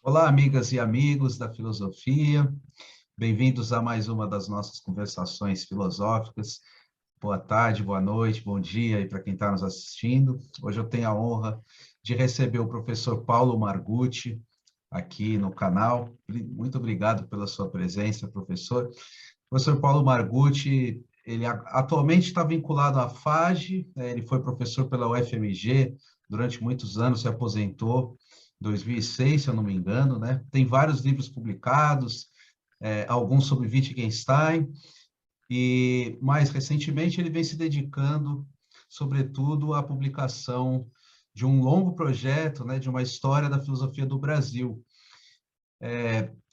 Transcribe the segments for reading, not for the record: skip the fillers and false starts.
Olá, amigas e amigos da filosofia. Bem-vindos a mais uma das nossas conversações filosóficas. Boa tarde, boa noite, bom dia aí para quem está nos assistindo. Hoje eu tenho a honra de receber o professor Paulo Margutti aqui no canal. Muito obrigado pela sua presença, professor. O professor Paulo Margutti, ele atualmente está vinculado à FAGE, né? Ele foi professor pela UFMG durante muitos anos, se aposentou em 2006, se eu não me engano, né? Tem vários livros publicados, alguns sobre Wittgenstein, e mais recentemente ele vem se dedicando, sobretudo, à publicação de um longo projeto, né, de uma história da filosofia do Brasil.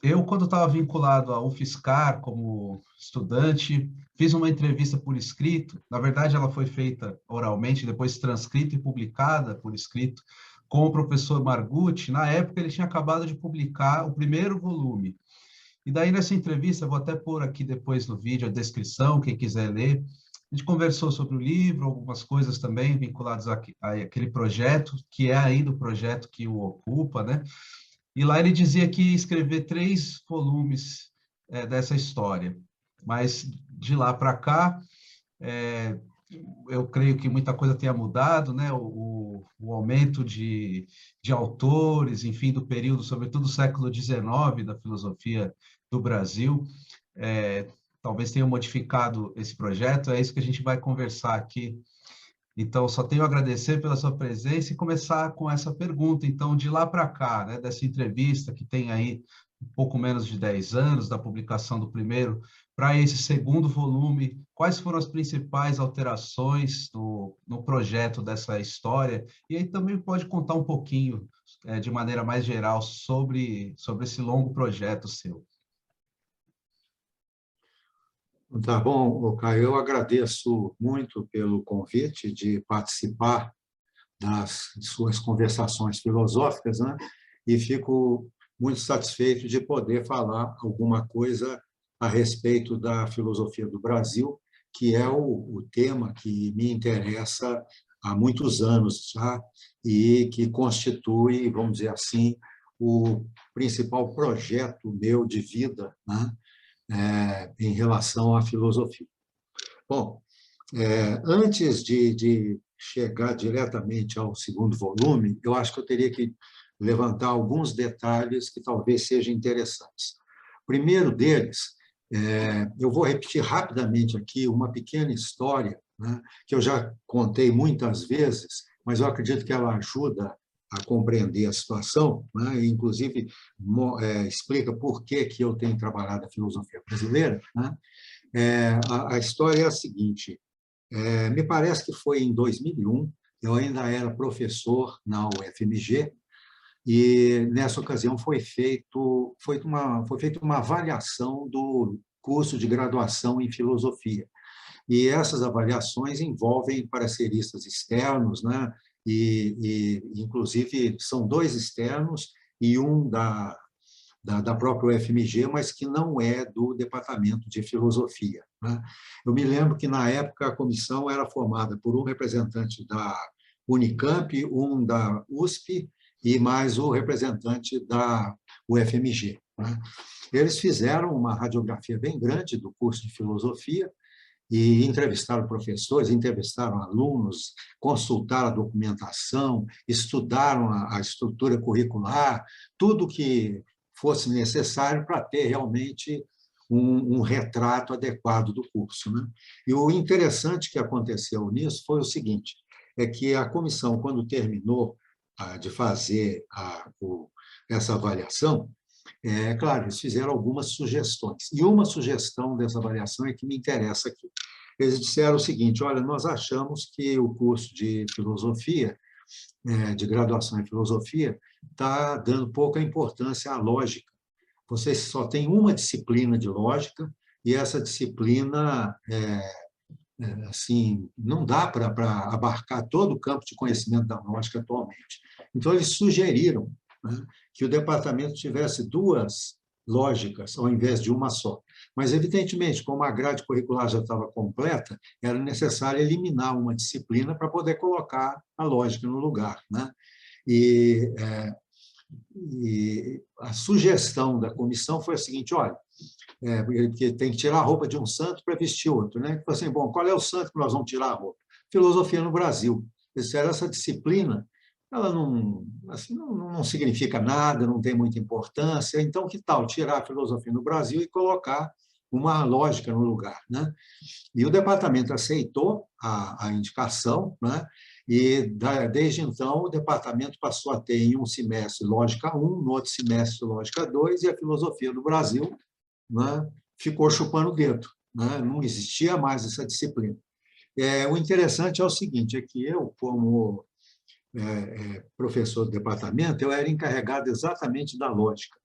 Eu, quando estava vinculado à UFSCar como estudante, fiz uma entrevista por escrito. Na verdade, ela foi feita oralmente, depois transcrita e publicada por escrito, com o professor Margutti. Na época, ele tinha acabado de publicar o primeiro volume. E daí, nessa entrevista, vou até pôr aqui depois no vídeo a descrição, quem quiser ler. A gente conversou sobre o livro, algumas coisas também vinculadas àquele projeto, que é ainda o projeto que o ocupa, né? E lá ele dizia que ia escrever 3 volumes dessa história. Mas de lá para cá, é, eu creio que muita coisa tenha mudado, né? O aumento de autores, enfim, do período, sobretudo do século XIX, da filosofia do Brasil, é, talvez tenha modificado esse projeto. É isso que a gente vai conversar aqui. Então, só tenho a agradecer pela sua presença e começar com essa pergunta. Então, de lá para cá, né, dessa entrevista que tem aí um pouco menos de 10 anos da publicação do primeiro, para esse segundo volume, quais foram as principais alterações no projeto dessa história? E aí também pode contar um pouquinho, de maneira mais geral, sobre esse longo projeto seu. Tá bom, ô Caio, eu agradeço muito pelo convite de participar das suas conversações filosóficas, né? E fico muito satisfeito de poder falar alguma coisa a respeito da filosofia do Brasil, que é o tema que me interessa há muitos anos já e que constitui, vamos dizer assim, o principal projeto meu de vida, né? Em relação à filosofia. Bom, antes de chegar diretamente ao segundo volume, eu acho que eu teria que levantar alguns detalhes que talvez sejam interessantes. O primeiro deles, eu vou repetir rapidamente aqui uma pequena história, né, que eu já contei muitas vezes, mas eu acredito que ela ajuda a compreender a situação, né, e, inclusive, explica por que eu tenho trabalhado a filosofia brasileira. Né. A história é a seguinte: me parece que foi em 2001, eu ainda era professor na UFMG, e nessa ocasião foi feita uma avaliação do curso de graduação em filosofia. E essas avaliações envolvem pareceristas externos, né? Inclusive, são 2 externos e um da própria UFMG, mas que não é do Departamento de Filosofia. Né? Eu me lembro que, na época, a comissão era formada por um representante da Unicamp, um da USP e mais o representante da UFMG. Né? Eles fizeram uma radiografia bem grande do curso de filosofia e entrevistaram professores, entrevistaram alunos, consultaram a documentação, estudaram a estrutura curricular, tudo que fosse necessário para ter realmente um retrato adequado do curso. Né? E o interessante que aconteceu nisso foi o seguinte, é que a comissão, quando terminou de fazer essa avaliação, claro, eles fizeram algumas sugestões. E uma sugestão dessa avaliação é que me interessa aqui. Eles disseram o seguinte: olha, nós achamos que o curso de filosofia, de graduação em filosofia, está dando pouca importância à lógica. Vocês só têm uma disciplina de lógica e essa disciplina assim, não dá para abarcar todo o campo de conhecimento da lógica atualmente. Então, eles sugeriram, né, que o departamento tivesse 2 lógicas, ao invés de uma só. Mas, evidentemente, como a grade curricular já estava completa, era necessário eliminar uma disciplina para poder colocar a lógica no lugar. Né? E E a sugestão da comissão foi a seguinte: olha, porque tem que tirar a roupa de um santo para vestir outro, né? Falei assim, bom, qual é o santo que nós vamos tirar a roupa? Filosofia no Brasil. Essa disciplina, ela não, assim, não significa nada, não tem muita importância, então que tal tirar a filosofia no Brasil e colocar uma lógica no lugar, né? E o departamento aceitou a indicação, né? E desde então o departamento passou a ter em um semestre Lógica 1, no outro semestre Lógica 2, e a filosofia do Brasil, né, ficou chupando o dedo, né? Não existia mais essa disciplina. O interessante é o seguinte, é que eu, como professor do departamento, eu era encarregado exatamente da lógica.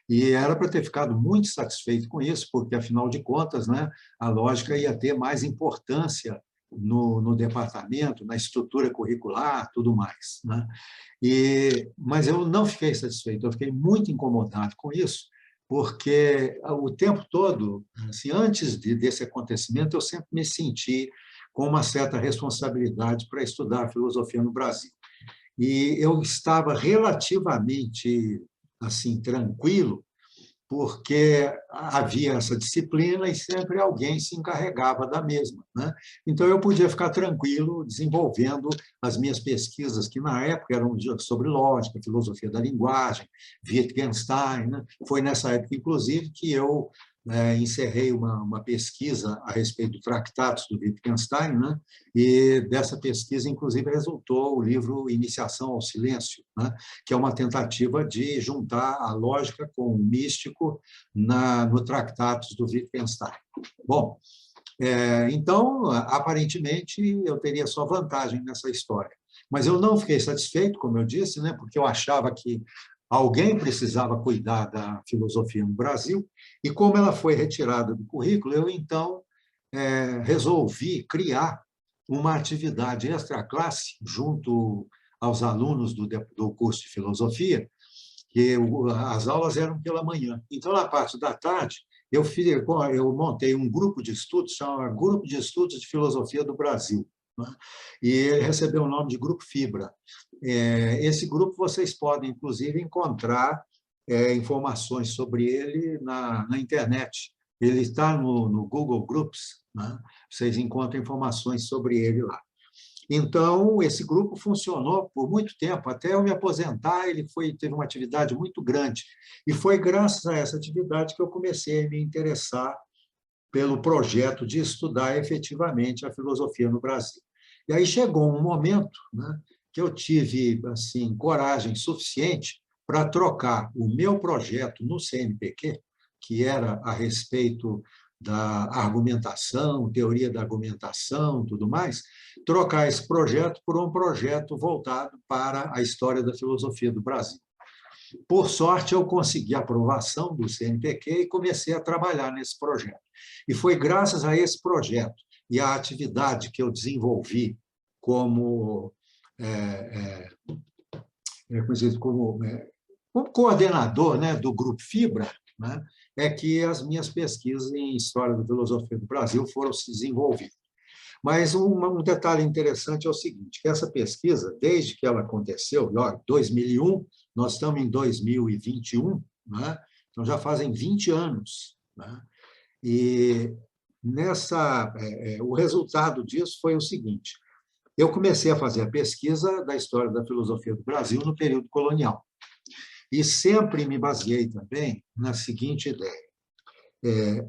E era para ter ficado muito satisfeito com isso, porque, afinal de contas, né, a lógica ia ter mais importância no departamento, na estrutura curricular, tudo mais, né? Mas eu não fiquei satisfeito, eu fiquei muito incomodado com isso, porque o tempo todo, assim, antes desse acontecimento, eu sempre me senti com uma certa responsabilidade para estudar a filosofia no Brasil. E eu estava relativamente assim tranquilo, porque havia essa disciplina e sempre alguém se encarregava da mesma, né? Então, eu podia ficar tranquilo desenvolvendo as minhas pesquisas, que na época eram sobre lógica, filosofia da linguagem, Wittgenstein, né? Foi nessa época, inclusive, que eu encerrei uma pesquisa a respeito do Tractatus do Wittgenstein, né? E dessa pesquisa, inclusive, resultou o livro Iniciação ao Silêncio, né? Que é uma tentativa de juntar a lógica com o místico no Tractatus do Wittgenstein. Bom, então, aparentemente, eu teria só vantagem nessa história. Mas eu não fiquei satisfeito, como eu disse, né? Porque eu achava que alguém precisava cuidar da filosofia no Brasil, e como ela foi retirada do currículo, eu, então, resolvi criar uma atividade extraclasse junto aos alunos do curso de filosofia, que as aulas eram pela manhã. Então, na parte da tarde, eu montei um grupo de estudos, chama Grupo de Estudos de Filosofia do Brasil, né? E ele recebeu o nome de Grupo Fibra. Esse grupo vocês podem, inclusive, encontrar informações sobre ele na internet. Ele está no Google Groups, né? Vocês encontram informações sobre ele lá. Então, esse grupo funcionou por muito tempo, até eu me aposentar, teve uma atividade muito grande. E foi graças a essa atividade que eu comecei a me interessar pelo projeto de estudar efetivamente a filosofia no Brasil. E aí chegou um momento, né, que eu tive assim, coragem suficiente para trocar o meu projeto no CNPq, que era a respeito da argumentação, teoria da argumentação, tudo mais, trocar esse projeto por um projeto voltado para a história da filosofia do Brasil. Por sorte, eu consegui a aprovação do CNPq e comecei a trabalhar nesse projeto. E foi graças a esse projeto e à atividade que eu desenvolvi como coordenador, né, do Grupo Fibra, né, é que as minhas pesquisas em História da Filosofia do Brasil foram se desenvolvendo. Mas um detalhe interessante é o seguinte, que essa pesquisa, desde que ela aconteceu, em 2001, nós estamos em 2021, né, então já fazem 20 anos, né, e o resultado disso foi o seguinte: eu comecei a fazer a pesquisa da história da filosofia do Brasil no período colonial. E sempre me baseei também na seguinte ideia: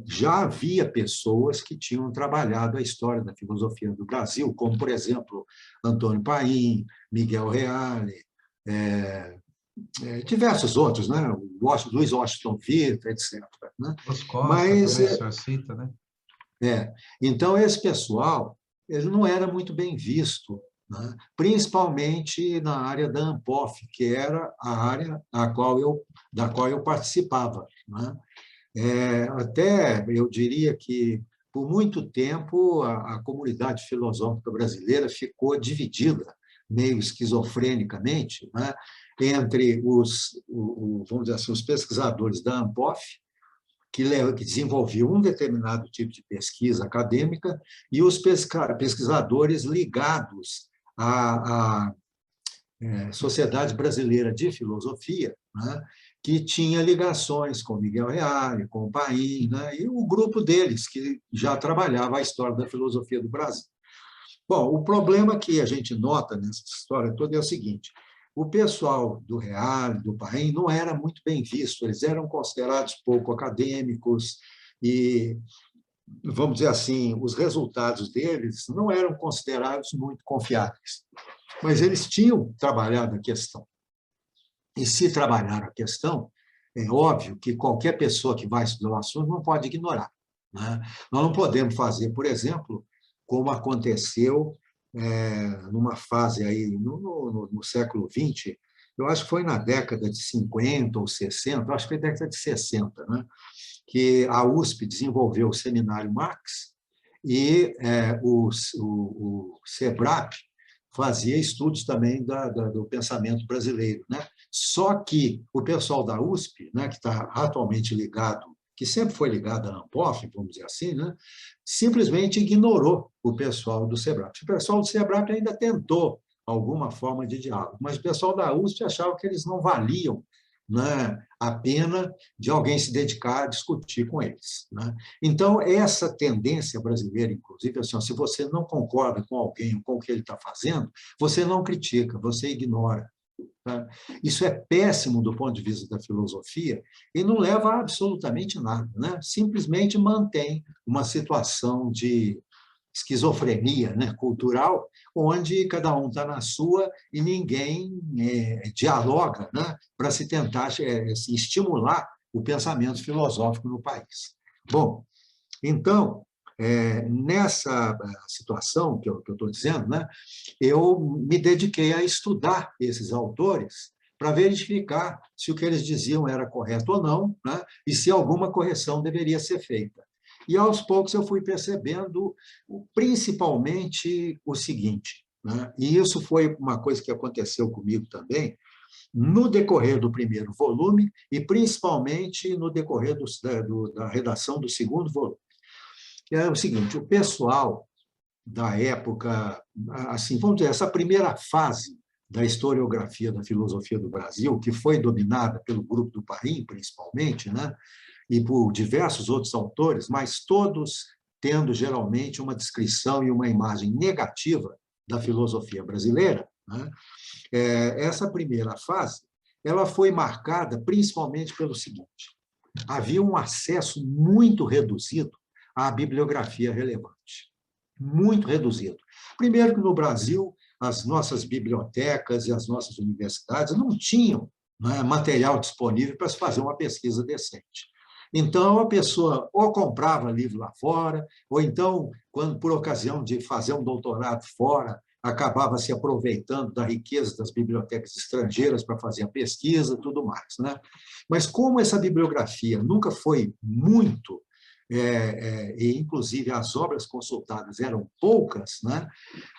já havia pessoas que tinham trabalhado a história da filosofia do Brasil, como, por exemplo, Antônio Paim, Miguel Reale, diversos outros, né? Luiz Washington Vitor, etc. Né? Os Costa também, o senhor cita, né? Então, esse pessoal ele não era muito bem visto, né? Principalmente na área da ANPOF, que era a área da qual eu participava, né? Até eu diria que, por muito tempo, a comunidade filosófica brasileira ficou dividida, meio esquizofrenicamente, né? Entre vamos dizer assim, os pesquisadores da ANPOF, que desenvolviam um determinado tipo de pesquisa acadêmica, e os pesquisadores ligados Sociedade Brasileira de Filosofia, né, que tinha ligações com Miguel Reale, com o Paim, né, e o grupo deles, que já trabalhava a história da filosofia do Brasil. Bom, o problema que a gente nota nessa história toda é o seguinte: o pessoal do Reale, do Paim, não era muito bem visto, eles eram considerados pouco acadêmicos e, vamos dizer assim, os resultados deles não eram considerados muito confiáveis. Mas eles tinham trabalhado a questão. E se trabalharam a questão, é óbvio que qualquer pessoa que vai estudar o assunto não pode ignorar, né? Nós não podemos fazer, por exemplo, como aconteceu numa fase aí no século XX, eu acho que foi na década de 50 ou 60, acho que foi na década de 60, né, que a USP desenvolveu o Seminário Marx e o SEBRAP fazia estudos também do pensamento brasileiro, né? Só que o pessoal da USP, né, que está atualmente ligado, que sempre foi ligado à ANPOF, vamos dizer assim, né, simplesmente ignorou o pessoal do SEBRAP. O pessoal do SEBRAP ainda tentou alguma forma de diálogo, mas o pessoal da USP achava que eles não valiam, né, a pena de alguém se dedicar a discutir com eles, né? Então, essa tendência brasileira, inclusive, assim, se você não concorda com alguém ou com o que ele está fazendo, você não critica, você ignora. Tá? Isso é péssimo do ponto de vista da filosofia e não leva a absolutamente nada, né? Simplesmente mantém uma situação de esquizofrenia, né, cultural, onde cada um está na sua e ninguém dialoga, né, para se tentar assim, estimular o pensamento filosófico no país. Bom, então, nessa situação que eu estou dizendo, né, eu me dediquei a estudar esses autores para verificar se o que eles diziam era correto ou não, né, e se alguma correção deveria ser feita. E, aos poucos, eu fui percebendo principalmente o seguinte, né, e isso foi uma coisa que aconteceu comigo também, no decorrer do primeiro volume e principalmente no decorrer da redação do segundo volume. É o seguinte: o pessoal da época, assim, vamos dizer, essa primeira fase da historiografia da filosofia do Brasil, que foi dominada pelo grupo do Paim, principalmente, né, e por diversos outros autores, mas todos tendo geralmente uma descrição e uma imagem negativa da filosofia brasileira, né, essa primeira fase ela foi marcada principalmente pelo seguinte: havia um acesso muito reduzido à bibliografia relevante, muito reduzido. Primeiro que no Brasil, as nossas bibliotecas e as nossas universidades não tinham, né, material disponível para se fazer uma pesquisa decente. Então, a pessoa ou comprava livro lá fora, ou então, quando por ocasião de fazer um doutorado fora, acabava se aproveitando da riqueza das bibliotecas estrangeiras para fazer a pesquisa e tudo mais, né? Mas como essa bibliografia nunca foi muito, e inclusive as obras consultadas eram poucas, né?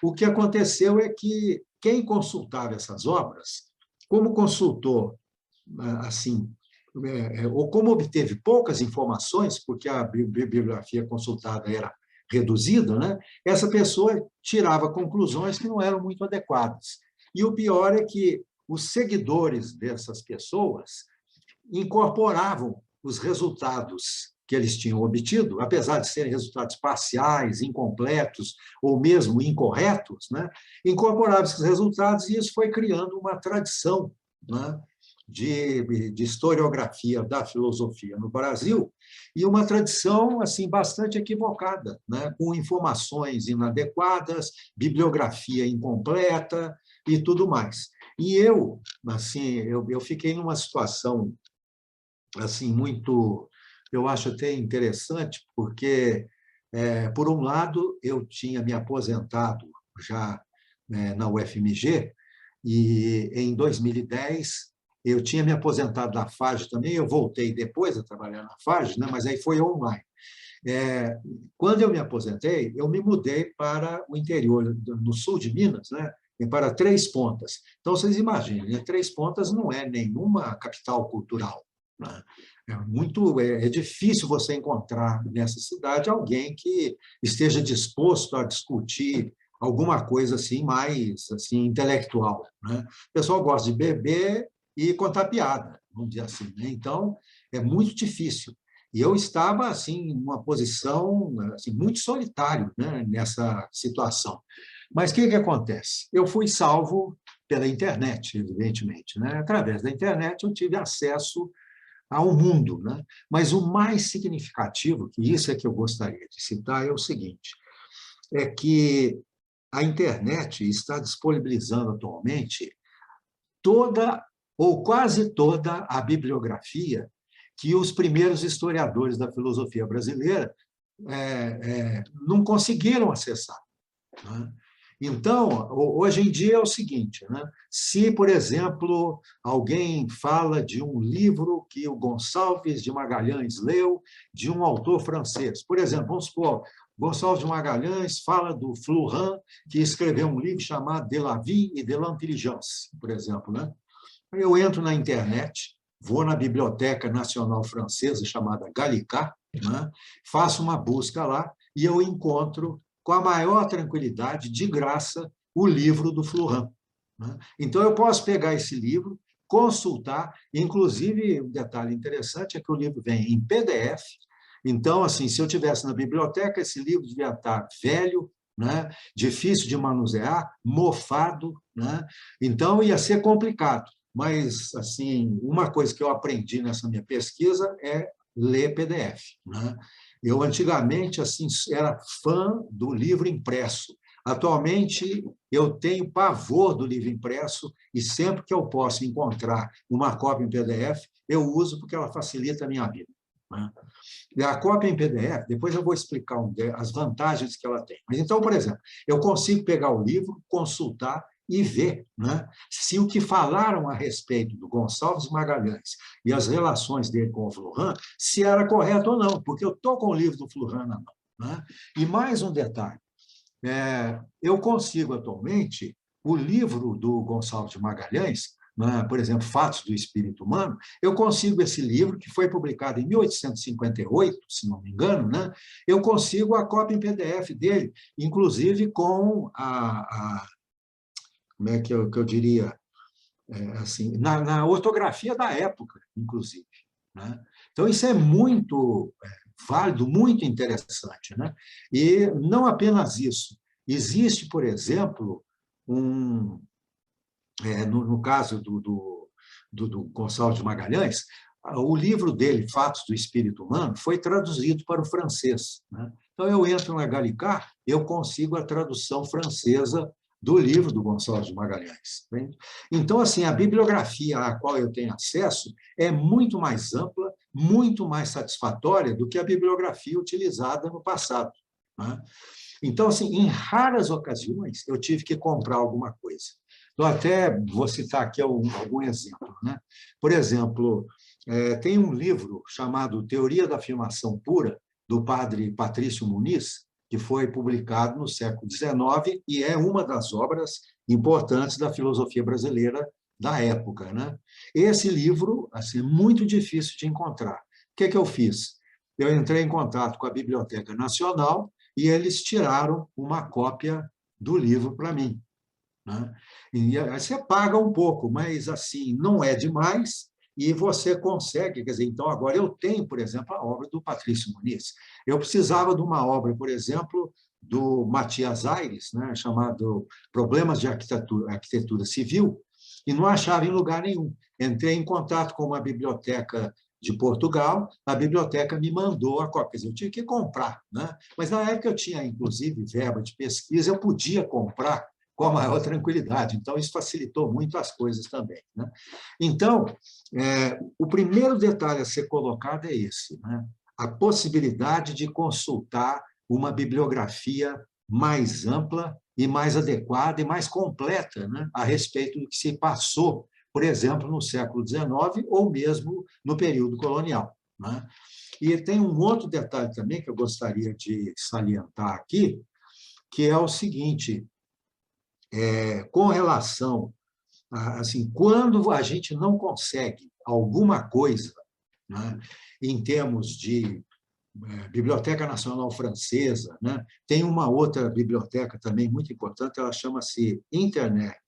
O que aconteceu é que quem consultava essas obras, como consultou assim, ou como obteve poucas informações, porque a bibliografia consultada era reduzida, né? Essa pessoa tirava conclusões que não eram muito adequadas. E o pior é que os seguidores dessas pessoas incorporavam os resultados que eles tinham obtido, apesar de serem resultados parciais, incompletos ou mesmo incorretos, né? Incorporavam esses resultados e isso foi criando uma tradição, né, de historiografia da filosofia no Brasil, e uma tradição assim bastante equivocada, né, com informações inadequadas, bibliografia incompleta e tudo mais. E eu, assim, eu fiquei numa situação assim muito, eu acho até interessante, porque por um lado eu tinha me aposentado já na UFMG e em 2010 eu tinha me aposentado da FAGE também, eu voltei depois a trabalhar na FAGE, né, mas aí foi online. Quando eu me aposentei, eu me mudei para o interior, no sul de Minas, né, para Três Pontas. Então, vocês imaginem, né, Três Pontas não é nenhuma capital cultural, né? É difícil você encontrar nessa cidade alguém que esteja disposto a discutir alguma coisa assim mais assim intelectual, né? O pessoal gosta de beber e contar piada, vamos dizer assim, né? Então é muito difícil. E eu estava assim numa posição assim, muito solitário, né, nessa situação. Mas o que acontece? Eu fui salvo pela internet, evidentemente, né? Através da internet eu tive acesso ao mundo, né? Mas o mais significativo, que isso é que eu gostaria de citar, é o seguinte: é que a internet está disponibilizando atualmente toda ou quase toda a bibliografia que os primeiros historiadores da filosofia brasileira não conseguiram acessar, né? Então, hoje em dia é o seguinte, né? Se, por exemplo, alguém fala de um livro que o Gonçalves de Magalhães leu, de um autor francês, por exemplo, vamos supor, Gonçalves de Magalhães fala do Flourens, que escreveu um livro chamado De la vie et de l'intelligence, por exemplo, né? Eu entro na internet, vou na Biblioteca Nacional Francesa, chamada Gallicat, né? Faço uma busca lá e eu encontro, com a maior tranquilidade, de graça, o livro do Flourens, né? Então, eu posso pegar esse livro, consultar, inclusive, um detalhe interessante é que o livro vem em PDF, então, assim, se eu tivesse na biblioteca, esse livro devia estar velho, né? Difícil de manusear, mofado, né? Então, ia ser complicado. Mas, assim, uma coisa que eu aprendi nessa minha pesquisa é ler PDF, né? Eu, antigamente, assim, era fã do livro impresso. Atualmente, eu tenho pavor do livro impresso e sempre que eu posso encontrar uma cópia em PDF, eu uso porque ela facilita a minha vida, né? E a cópia em PDF, depois eu vou explicar as vantagens que ela tem. Mas, então, por exemplo, eu consigo pegar o livro, consultar e ver, né, se o que falaram a respeito do Gonçalves Magalhães e as relações dele com o Flourens, se era correto ou não, porque eu estou com o livro do Flourens na mão, né? E mais um detalhe, eu consigo atualmente o livro do Gonçalves de Magalhães, né, por exemplo, Fatos do Espírito Humano, eu consigo esse livro, que foi publicado em 1858, se não me engano, né, eu consigo a cópia em PDF dele, inclusive com como é que eu diria, assim, na ortografia da época, inclusive, né? Então, isso é muito válido, muito interessante, né? E não apenas isso. Existe, por exemplo, no caso do Gonçalves de Magalhães, o livro dele, Fatos do Espírito Humano, foi traduzido para o francês, né? Então, eu entro na Gallicat, eu consigo a tradução francesa do livro do Gonçalves de Magalhães, né? Então, assim, a bibliografia a qual eu tenho acesso é muito mais ampla, muito mais satisfatória do que a bibliografia utilizada no passado, né? Então, assim, em raras ocasiões, eu tive que comprar alguma coisa. Então, até vou citar aqui algum exemplo, né? Por exemplo, tem um livro chamado Teoria da Afirmação Pura, do padre Patrício Muniz, que foi publicado no século XIX e é uma das obras importantes da filosofia brasileira da época, né? Esse livro, assim, é muito difícil de encontrar. O que eu fiz? Eu entrei em contato com a Biblioteca Nacional e eles tiraram uma cópia do livro para mim, né? E aí você paga um pouco, mas assim não é demais e você consegue, quer dizer, então agora eu tenho, por exemplo, a obra do Patrício Muniz. Eu precisava de uma obra, por exemplo, do Matias Aires, né, chamado Problemas de Arquitetura Civil, e não achava em lugar nenhum. Entrei em contato com uma biblioteca de Portugal, a biblioteca me mandou a cópia. Quer dizer, eu tive que comprar, né? Mas na época eu tinha, inclusive, verba de pesquisa, eu podia comprar com a maior tranquilidade. Então, isso facilitou muito as coisas também, né? Então, o primeiro detalhe a ser colocado é esse, né? A possibilidade de consultar uma bibliografia mais ampla e mais adequada e mais completa, né, a respeito do que se passou, por exemplo, no século XIX ou mesmo no período colonial, né? E tem um outro detalhe também que eu gostaria de salientar aqui, que é o seguinte: com relação assim, quando a gente não consegue alguma coisa, né, em termos Biblioteca Nacional Francesa, né? Tem uma outra biblioteca também muito importante, ela chama-se Internet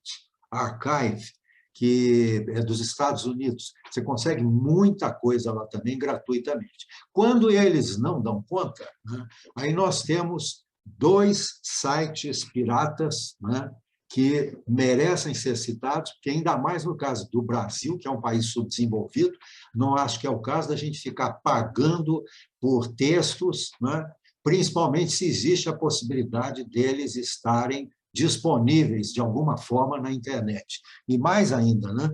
Archive, que é dos Estados Unidos. Você consegue muita coisa lá também gratuitamente. Quando eles não dão conta, né, aí nós temos 2 sites piratas, né, que merecem ser citados, porque ainda mais no caso do Brasil, que é um país subdesenvolvido, não acho que é o caso da gente ficar pagando por textos, né, principalmente se existe a possibilidade deles estarem disponíveis de alguma forma na internet. E mais ainda, né,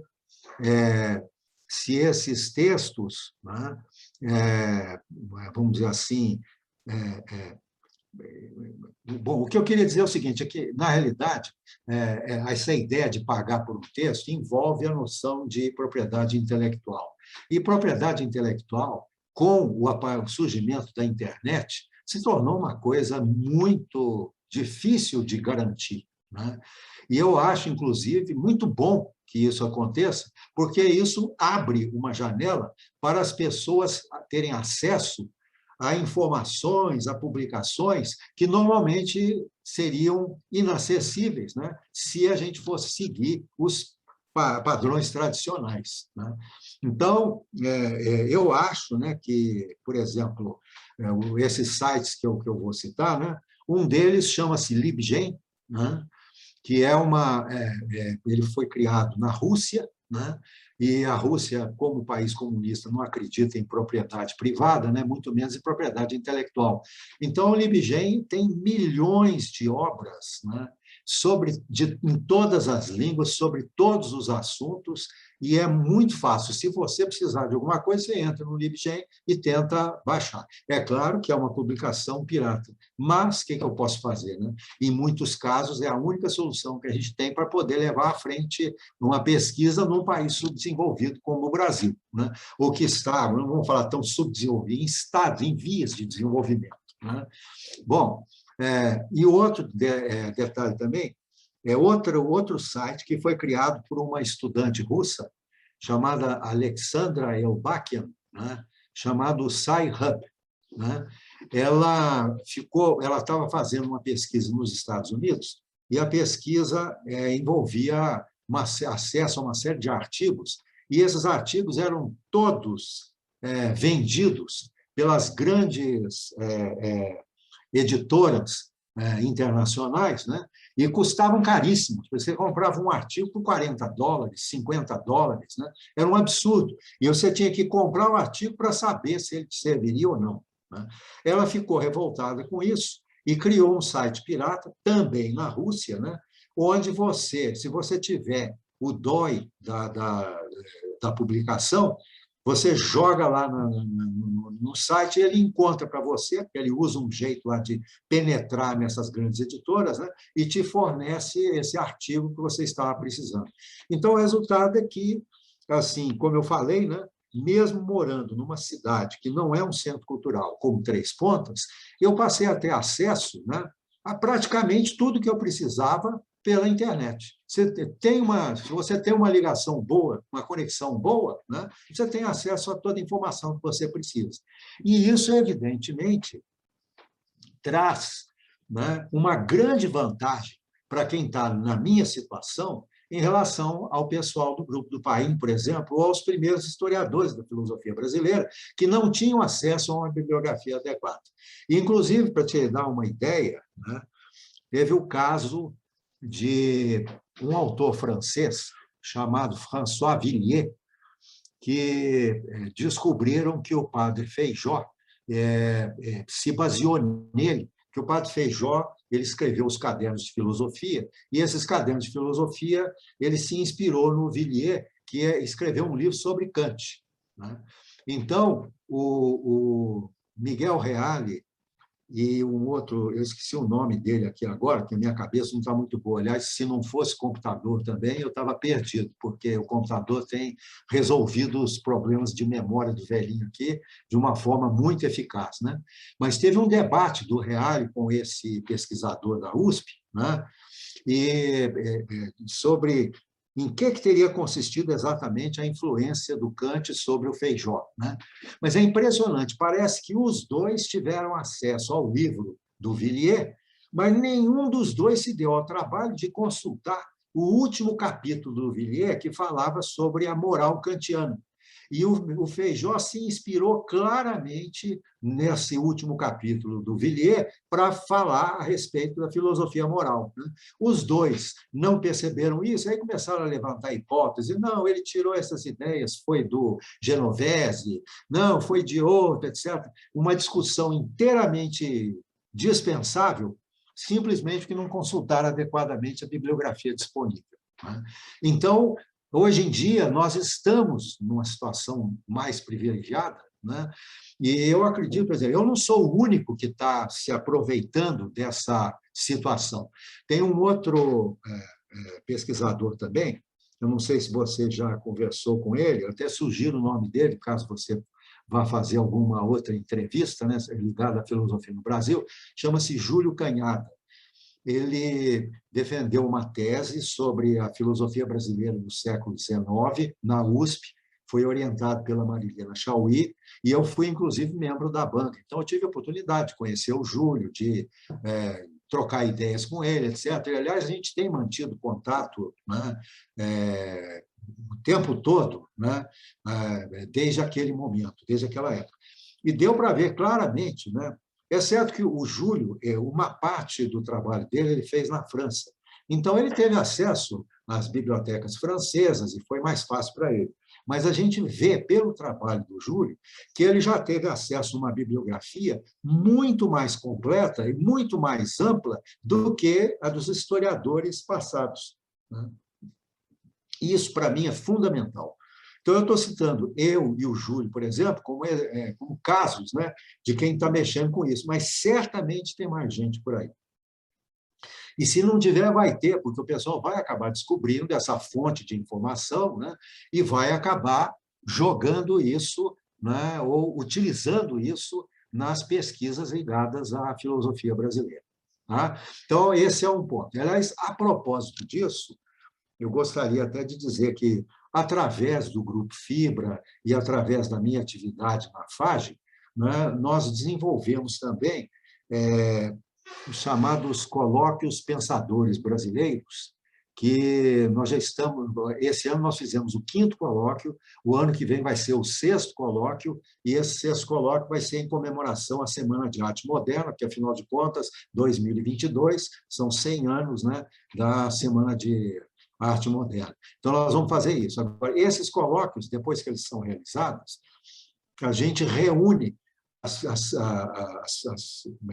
se esses textos, né, vamos dizer assim, bom, o que eu queria dizer é o seguinte, é que, na realidade, essa ideia de pagar por um texto envolve a noção de propriedade intelectual. E propriedade intelectual, com o surgimento da internet, se tornou uma coisa muito difícil de garantir, né? E eu acho, inclusive, muito bom que isso aconteça, porque isso abre uma janela para as pessoas terem acesso a informações, a publicações que normalmente seriam inacessíveis, né, se a gente fosse seguir os padrões tradicionais, né? Então, eu acho, né, que, por exemplo, esses sites que eu vou citar, né, um deles chama-se LibGen, né, que ele foi criado na Rússia, né? E a Rússia, como país comunista, não acredita em propriedade privada, né? Muito menos em propriedade intelectual. Então, o LibGen tem milhões de obras, né? Em todas as línguas, sobre todos os assuntos, e é muito fácil. Se você precisar de alguma coisa, você entra no LibGen e tenta baixar. É claro que é uma publicação pirata, mas o que eu posso fazer, né? Em muitos casos, é a única solução que a gente tem para poder levar à frente uma pesquisa num país subdesenvolvido como o Brasil, né? Ou que está, não vamos falar tão subdesenvolvido, em vias de desenvolvimento, né? Bom, e outro detalhe também, outro site que foi criado por uma estudante russa chamada Alexandra Elbakian, né? Chamado Sci-Hub, né? Ela estava fazendo uma pesquisa nos Estados Unidos e a pesquisa envolvia acesso a uma série de artigos, e esses artigos eram todos vendidos pelas grandes editoras internacionais, né? E custavam caríssimos. Você comprava um artigo por $40, $50, né? Era um absurdo. E você tinha que comprar o artigo para saber se ele te serviria ou não, né? Ela ficou revoltada com isso e criou um site pirata, também na Rússia, né? Onde se você tiver o DOI da publicação, você joga lá no site e ele encontra para você, porque ele usa um jeito lá de penetrar nessas grandes editoras, né, e te fornece esse artigo que você estava precisando. Então, o resultado é que, assim, como eu falei, né, mesmo morando numa cidade que não é um centro cultural, como Três Pontas, eu passei a ter acesso, né, a praticamente tudo que eu precisava pela internet. Se você tem uma ligação boa, uma conexão boa, né, você tem acesso a toda a informação que você precisa. E isso, evidentemente, traz, né, uma grande vantagem para quem está na minha situação em relação ao pessoal do Grupo do Paim, por exemplo, ou aos primeiros historiadores da filosofia brasileira, que não tinham acesso a uma bibliografia adequada. Inclusive, para te dar uma ideia, né, teve o caso de um autor francês chamado François Villiers, que descobriram que o padre Feijó se baseou nele, que o padre Feijó ele escreveu os cadernos de filosofia, e esses cadernos de filosofia ele se inspirou no Villiers, que escreveu um livro sobre Kant, né? Então, o Miguel Reale e um outro, eu esqueci o nome dele aqui agora, porque a minha cabeça não está muito boa. Aliás, se não fosse computador também, eu estava perdido, porque o computador tem resolvido os problemas de memória do velhinho aqui de uma forma muito eficaz, né? Mas teve um debate do Reale com esse pesquisador da USP, né? E sobre em que teria consistido exatamente a influência do Kant sobre o Feijó, né? Mas é impressionante, parece que os dois tiveram acesso ao livro do Villiers, mas nenhum dos dois se deu ao trabalho de consultar o último capítulo do Villiers, que falava sobre a moral kantiana. E o Feijó se inspirou claramente nesse último capítulo do Villiers para falar a respeito da filosofia moral, né? Os dois não perceberam isso, aí começaram a levantar hipóteses. Não, ele tirou essas ideias, foi do Genovese, não, foi de outro, etc. Uma discussão inteiramente dispensável, simplesmente porque não consultaram adequadamente a bibliografia disponível, né? Então, hoje em dia, nós estamos numa situação mais privilegiada, né? E eu acredito, por exemplo, eu não sou o único que está se aproveitando dessa situação. Tem um outro pesquisador também, eu não sei se você já conversou com ele, eu até sugiro o nome dele, caso você vá fazer alguma outra entrevista, né, ligada à filosofia no Brasil, chama-se Júlio Canhada. Ele defendeu uma tese sobre a filosofia brasileira do século XIX, na USP, foi orientado pela Marilena Chauí, e eu fui, inclusive, membro da banca. Então, eu tive a oportunidade de conhecer o Júlio, de trocar ideias com ele, etc. E, aliás, a gente tem mantido contato, né, o tempo todo, né, desde aquele momento, desde aquela época. E deu para ver claramente, né? É certo que o Júlio, uma parte do trabalho dele, ele fez na França. Então, ele teve acesso às bibliotecas francesas e foi mais fácil para ele. Mas a gente vê, pelo trabalho do Júlio, que ele já teve acesso a uma bibliografia muito mais completa e muito mais ampla do que a dos historiadores passados, né? E isso, para mim, é fundamental. Então, eu estou citando eu e o Júlio, por exemplo, como casos, né, de quem está mexendo com isso, mas certamente tem mais gente por aí. E se não tiver, vai ter, porque o pessoal vai acabar descobrindo essa fonte de informação, né, e vai acabar jogando isso, né, ou utilizando isso nas pesquisas ligadas à filosofia brasileira, tá? Então, esse é um ponto. Aliás, a propósito disso, eu gostaria até de dizer que, através do Grupo Fibra e através da minha atividade na FAGE, né, nós desenvolvemos também os chamados colóquios pensadores brasileiros, que nós já estamos... Esse ano nós fizemos o 5º colóquio, o ano que vem vai ser o 6º colóquio, e esse 6º colóquio vai ser em comemoração à Semana de Arte Moderna, que, afinal de contas, 2022 são 100 anos, né, da Semana de Arte Moderna. Então, nós vamos fazer isso. Agora, esses colóquios, depois que eles são realizados, a gente reúne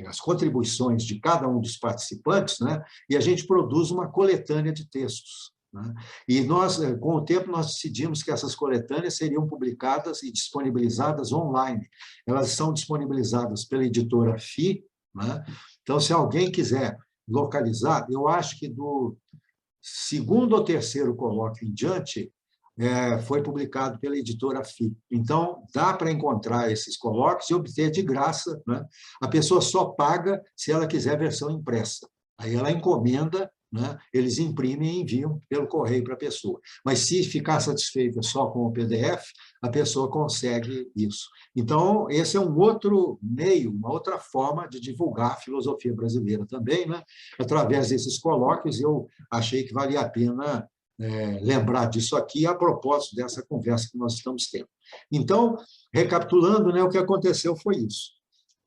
as contribuições de cada um dos participantes, né? E a gente produz uma coletânea de textos, né? E nós, com o tempo, nós decidimos que essas coletâneas seriam publicadas e disponibilizadas online. Elas são disponibilizadas pela editora FI, né? Então, se alguém quiser localizar, eu acho que do 2º ou 3º colóquio em diante, foi publicado pela editora FI. Então, dá para encontrar esses colóquios e obter de graça, né? A pessoa só paga se ela quiser a versão impressa. Aí ela encomenda, né? Eles imprimem e enviam pelo correio para a pessoa. Mas, se ficar satisfeita só com o PDF, a pessoa consegue isso. Então, esse é um outro meio, uma outra forma de divulgar a filosofia brasileira também, né? Através desses colóquios, eu achei que valia a pena lembrar disso aqui a propósito dessa conversa que nós estamos tendo. Então, recapitulando, né, o que aconteceu foi isso.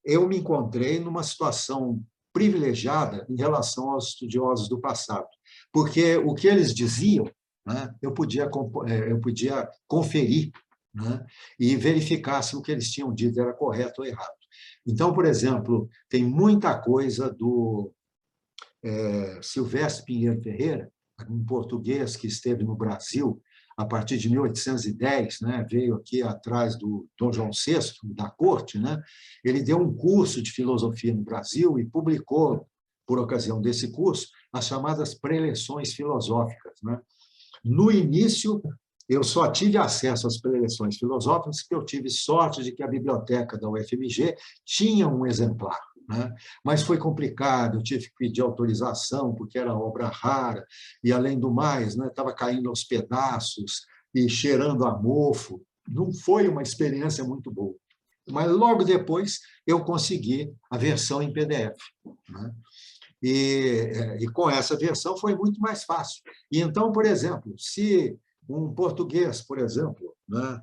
Eu me encontrei numa situação privilegiada em relação aos estudiosos do passado, porque o que eles diziam, né, eu podia conferir, né, e verificar se o que eles tinham dito era correto ou errado. Então, por exemplo, tem muita coisa do Silvestre Pinheiro Ferreira, um português que esteve no Brasil a partir de 1810, né, veio aqui atrás do Dom João VI, da corte, né, ele deu um curso de filosofia no Brasil e publicou, por ocasião desse curso, as chamadas preleções filosóficas, né. No início, eu só tive acesso às preleções filosóficas porque eu tive sorte de que a biblioteca da UFMG tinha um exemplar. né? Mas foi complicado, eu tive que pedir autorização, porque era obra rara, e, além do mais, né, estava caindo aos pedaços e cheirando a mofo. Não foi uma experiência muito boa. Mas, logo depois, eu consegui a versão em PDF, né? E com essa versão foi muito mais fácil. E então, por exemplo, se um português, por exemplo, né,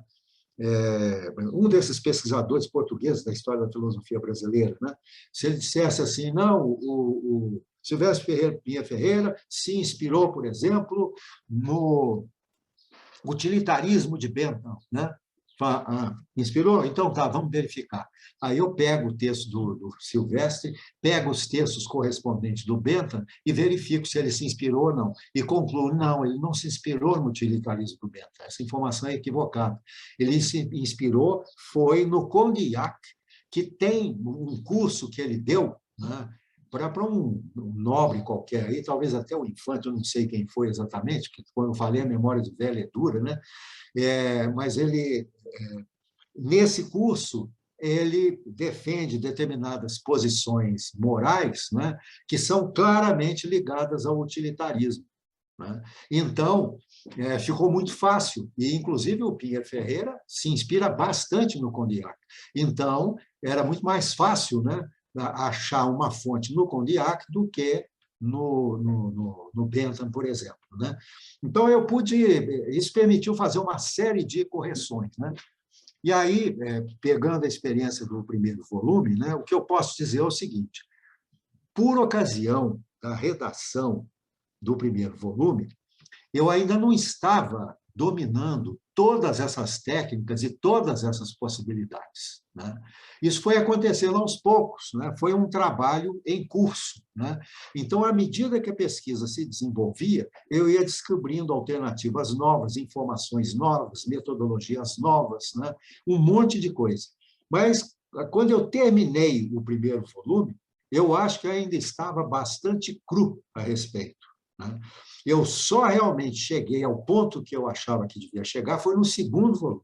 um desses pesquisadores portugueses da história da filosofia brasileira, né, se ele dissesse assim, não, o Silvestre Pinheiro Ferreira se inspirou, por exemplo, no utilitarismo de Bentham, né? Inspirou? Então, tá, vamos verificar. Aí eu pego o texto do Silvestre, pego os textos correspondentes do Bentham e verifico se ele se inspirou ou não. E concluo, não, ele não se inspirou no utilitarismo do Bentham. Essa informação é equivocada. Ele se inspirou, foi no Condillac, que tem um curso que ele deu, né, para um nobre qualquer, aí, talvez até o Infante, eu não sei quem foi exatamente, porque, como eu falei, a memória do velho é dura, né? Mas ele, nesse curso, ele defende determinadas posições morais, né, que são claramente ligadas ao utilitarismo, né? Então, ficou muito fácil, e, inclusive, o Pinheiro Ferreira se inspira bastante no Condillac. Então, era muito mais fácil, né, achar uma fonte no Condillac do que no Bentham, por exemplo, né? Então, isso permitiu fazer uma série de correções, né? E aí, pegando a experiência do primeiro volume, né, o que eu posso dizer é o seguinte: por ocasião da redação do primeiro volume, eu ainda não estava dominando todas essas técnicas e todas essas possibilidades, né? Isso foi acontecendo aos poucos, né? Foi um trabalho em curso, né? Então, à medida que a pesquisa se desenvolvia, eu ia descobrindo alternativas novas, informações novas, metodologias novas, né? Um monte de coisa. Mas, quando eu terminei o primeiro volume, eu acho que ainda estava bastante cru a respeito, né? Eu só realmente cheguei ao ponto que eu achava que devia chegar foi no segundo volume.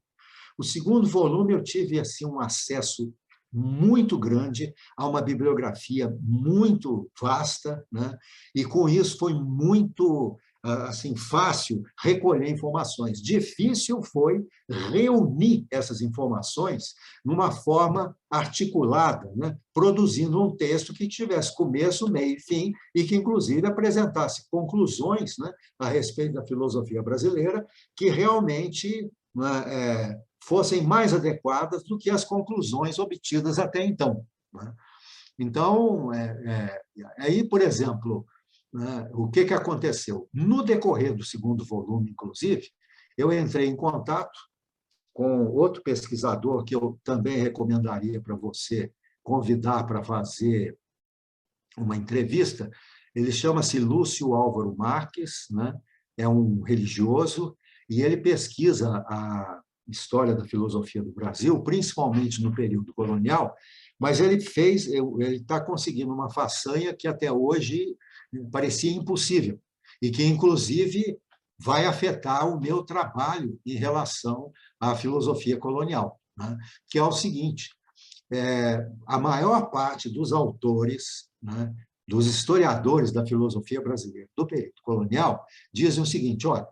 O segundo volume eu tive assim um acesso muito grande a uma bibliografia muito vasta, né? E com isso foi muito assim fácil recolher informações. Difícil foi reunir essas informações numa forma articulada, né? Produzindo um texto que tivesse começo, meio e fim e que, inclusive, apresentasse conclusões, né, a respeito da filosofia brasileira que realmente, né, fossem mais adequadas do que as conclusões obtidas até então, né? Então, aí, por exemplo, né, o que aconteceu? No decorrer do segundo volume, inclusive, eu entrei em contato com outro pesquisador que eu também recomendaria para você convidar para fazer uma entrevista. Ele chama-se Lúcio Álvaro Marques, né? É um religioso, e ele pesquisa a história da filosofia do Brasil, principalmente no período colonial, mas ele está conseguindo uma façanha que até hoje parecia impossível, e que, inclusive, vai afetar o meu trabalho em relação à filosofia colonial, né? Que é o seguinte: a maior parte dos autores, né, dos historiadores da filosofia brasileira do período colonial, dizem o seguinte: olha,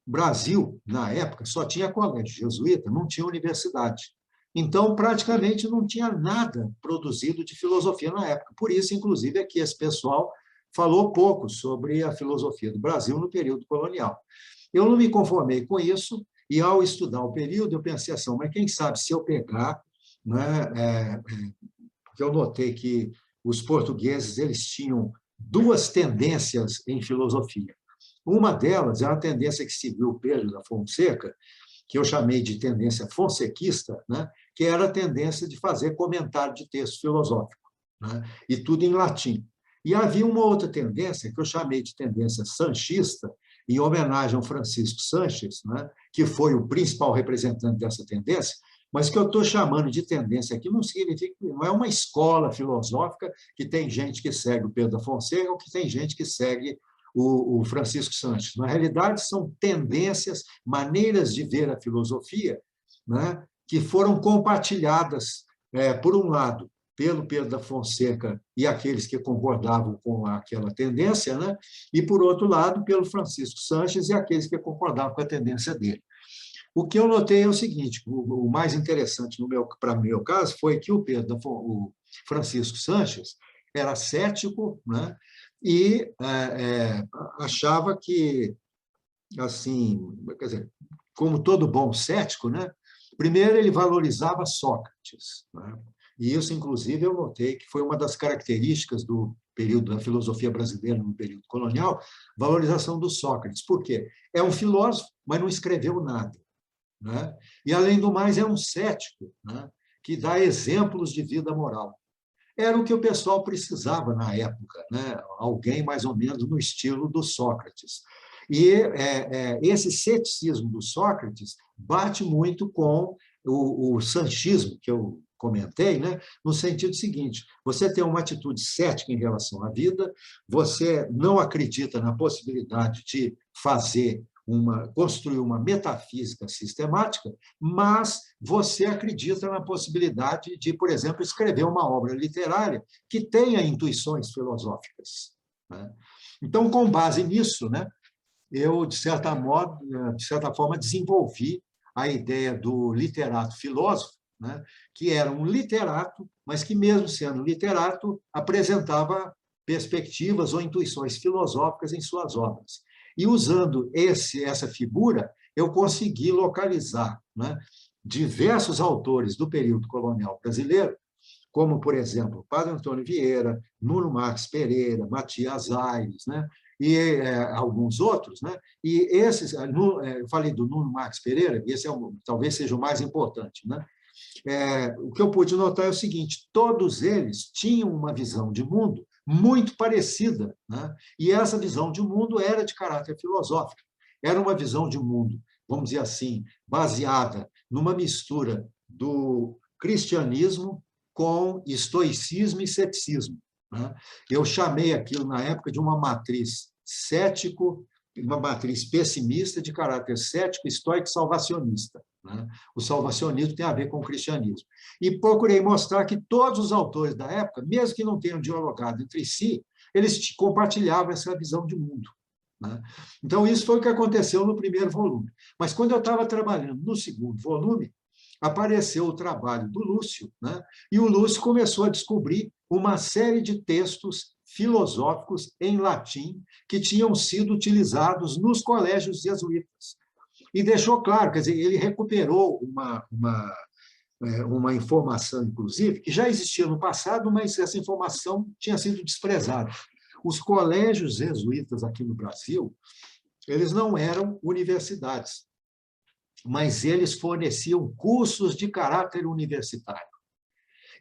o Brasil, na época, só tinha colégio jesuíta, não tinha universidade. Então, praticamente não tinha nada produzido de filosofia na época. Por isso, inclusive, é que esse pessoal falou pouco sobre a filosofia do Brasil no período colonial. Eu não me conformei com isso, e, ao estudar o período, eu pensei assim, mas quem sabe se eu pegar, né, porque eu notei que os portugueses eles tinham duas tendências em filosofia. Uma delas é a tendência que seguiu Pedro da Fonseca, que eu chamei de tendência fonsequista, né, que era a tendência de fazer comentário de texto filosófico, né, e tudo em latim. E havia uma outra tendência, que eu chamei de tendência sanchista, em homenagem ao Francisco Sanches, né, que foi o principal representante dessa tendência, mas que eu estou chamando de tendência aqui não significa que não é uma escola filosófica que tem gente que segue o Pedro da Fonseca ou que tem gente que segue o Francisco Sanches. Na realidade, são tendências, maneiras de ver a filosofia, né, que foram compartilhadas, por um lado, pelo Pedro da Fonseca e aqueles que concordavam com aquela tendência, né? E, por outro lado, pelo Francisco Sanches e aqueles que concordavam com a tendência dele. O que eu notei é o seguinte, o mais interessante para o meu caso foi que o Francisco Sanches era cético, né? E achava que, assim, quer dizer, como todo bom cético, né? Primeiro, ele valorizava Sócrates, né? E isso, inclusive, eu notei que foi uma das características do período da filosofia brasileira no período colonial, valorização do Sócrates. Por quê? É um filósofo, mas não escreveu nada, né? E, além do mais, é um cético, né? Que dá exemplos de vida moral. Era o que o pessoal precisava na época, né? Alguém mais ou menos no estilo do Sócrates. E esse ceticismo do Sócrates bate muito com o sanchismo, que eu comentei, né? No sentido seguinte, você tem uma atitude cética em relação à vida, você não acredita na possibilidade de construir uma metafísica sistemática, mas você acredita na possibilidade de, por exemplo, escrever uma obra literária que tenha intuições filosóficas, né? Então, com base nisso, né, eu, de certa forma, desenvolvi a ideia do literato filósofo, né, que era um literato, mas que, mesmo sendo literato, apresentava perspectivas ou intuições filosóficas em suas obras. E, usando essa figura, eu consegui localizar, né, diversos autores do período colonial brasileiro, como, por exemplo, Padre Antônio Vieira, Nuno Marques Pereira, Matias Aires, né? E alguns outros, né? E esses, eu falei do Nuno Marques Pereira, e esse talvez seja o mais importante, né? O que eu pude notar é o seguinte: todos eles tinham uma visão de mundo muito parecida, né? E essa visão de mundo era de caráter filosófico. Era uma visão de mundo, vamos dizer assim, baseada numa mistura do cristianismo com estoicismo e ceticismo, né? Eu chamei aquilo, na época, de uma matriz cético, uma matriz pessimista de caráter cético, estoico e salvacionista, né? O salvacionismo tem a ver com o cristianismo. E procurei mostrar que todos os autores da época, mesmo que não tenham dialogado entre si, eles compartilhavam essa visão de mundo, né? Então, isso foi o que aconteceu no primeiro volume. Mas, quando eu estava trabalhando no segundo volume, apareceu o trabalho do Lúcio, né? E o Lúcio começou a descobrir uma série de textos filosóficos em latim que tinham sido utilizados nos colégios jesuítas. E deixou claro, quer dizer, ele recuperou uma informação, inclusive, que já existia no passado, mas essa informação tinha sido desprezada. Os colégios jesuítas aqui no Brasil, eles não eram universidades, mas eles forneciam cursos de caráter universitário.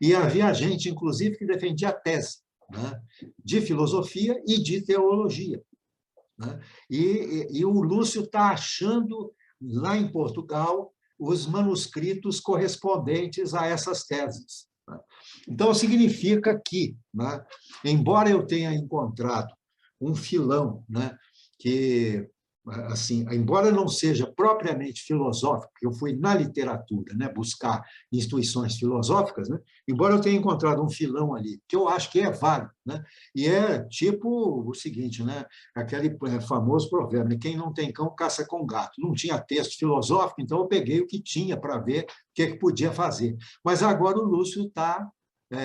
E havia gente, inclusive, que defendia a tese, né, de filosofia e de teologia, né? E o Lúcio está achando, lá em Portugal, os manuscritos correspondentes a essas teses, né? Então, significa que, né, embora eu tenha encontrado um filão, né, que, assim, embora não seja propriamente filosófico, eu fui na literatura, né, buscar instituições filosóficas, né, embora eu tenha encontrado um filão ali, que eu acho que é válido, né, e é tipo o seguinte, né, aquele famoso provérbio, né, quem não tem cão, caça com gato. Não tinha texto filosófico, então eu peguei o que tinha para ver o que podia fazer. Mas agora o Lúcio está...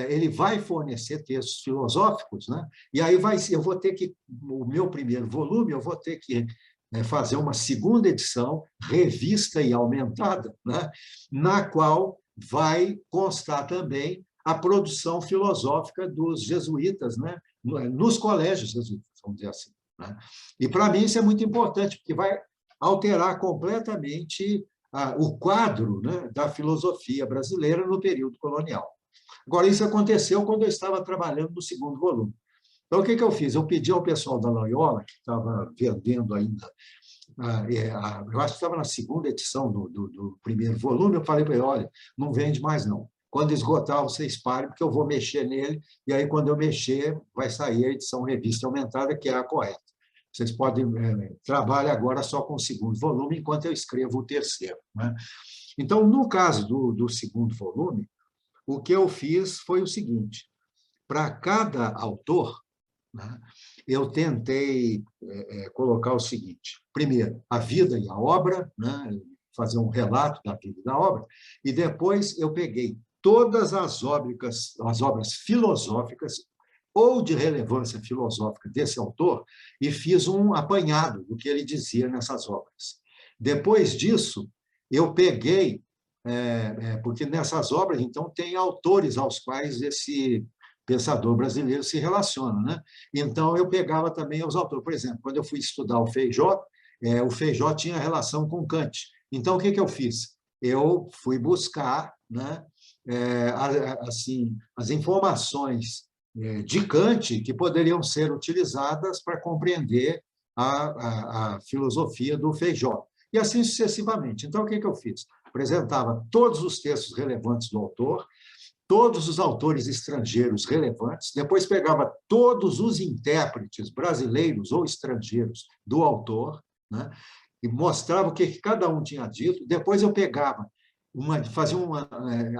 ele vai fornecer textos filosóficos, né? E aí eu vou ter que, o meu primeiro volume, eu vou ter que fazer uma segunda edição, revista e aumentada, né? Na qual vai constar também a produção filosófica dos jesuítas, né? Nos colégios jesuítas, vamos dizer assim, né? E, para mim, isso é muito importante, porque vai alterar completamente o quadro, né, da filosofia brasileira no período colonial. Agora, isso aconteceu quando eu estava trabalhando no segundo volume. Então, o que eu fiz? Eu pedi ao pessoal da Loyola, que estava vendendo ainda, eu acho que estava na segunda edição do primeiro volume, eu falei para ele: olha, não vende mais não. Quando esgotar, vocês parem, porque eu vou mexer nele, e aí, quando eu mexer, vai sair a edição revista aumentada, que é a correta. Vocês podem trabalhar agora só com o segundo volume, enquanto eu escrevo o terceiro, né? Então, no caso do segundo volume, o que eu fiz foi o seguinte: para cada autor, né, eu tentei colocar o seguinte: primeiro, a vida e a obra, né, fazer um relato da vida e da obra, e depois eu peguei todas as obras filosóficas ou de relevância filosófica desse autor e fiz um apanhado do que ele dizia nessas obras. Depois disso, eu peguei, porque nessas obras, então, tem autores aos quais esse pensador brasileiro se relaciona, né? Então, eu pegava também os autores. Por exemplo, quando eu fui estudar o Feijó tinha relação com Kant. Então, o que eu fiz? Eu fui buscar, né, assim, as informações de Kant que poderiam ser utilizadas para compreender a filosofia do Feijó. E assim sucessivamente. Então, o que eu fiz? Apresentava todos os textos relevantes do autor, todos os autores estrangeiros relevantes, depois pegava todos os intérpretes brasileiros ou estrangeiros do autor, né, e mostrava o que cada um tinha dito, depois eu pegava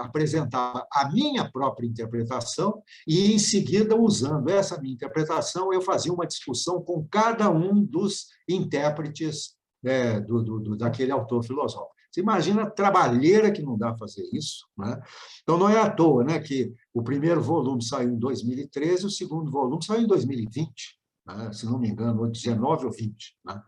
apresentava a minha própria interpretação e, em seguida, usando essa minha interpretação, eu fazia uma discussão com cada um dos intérpretes daquele autor filosófico. Você imagina a trabalheira que não dá a fazer isso, né? Então, não é à toa, né, que o primeiro volume saiu em 2013, o segundo volume saiu em 2020, né, se não me engano, ou 19 ou 20. Né?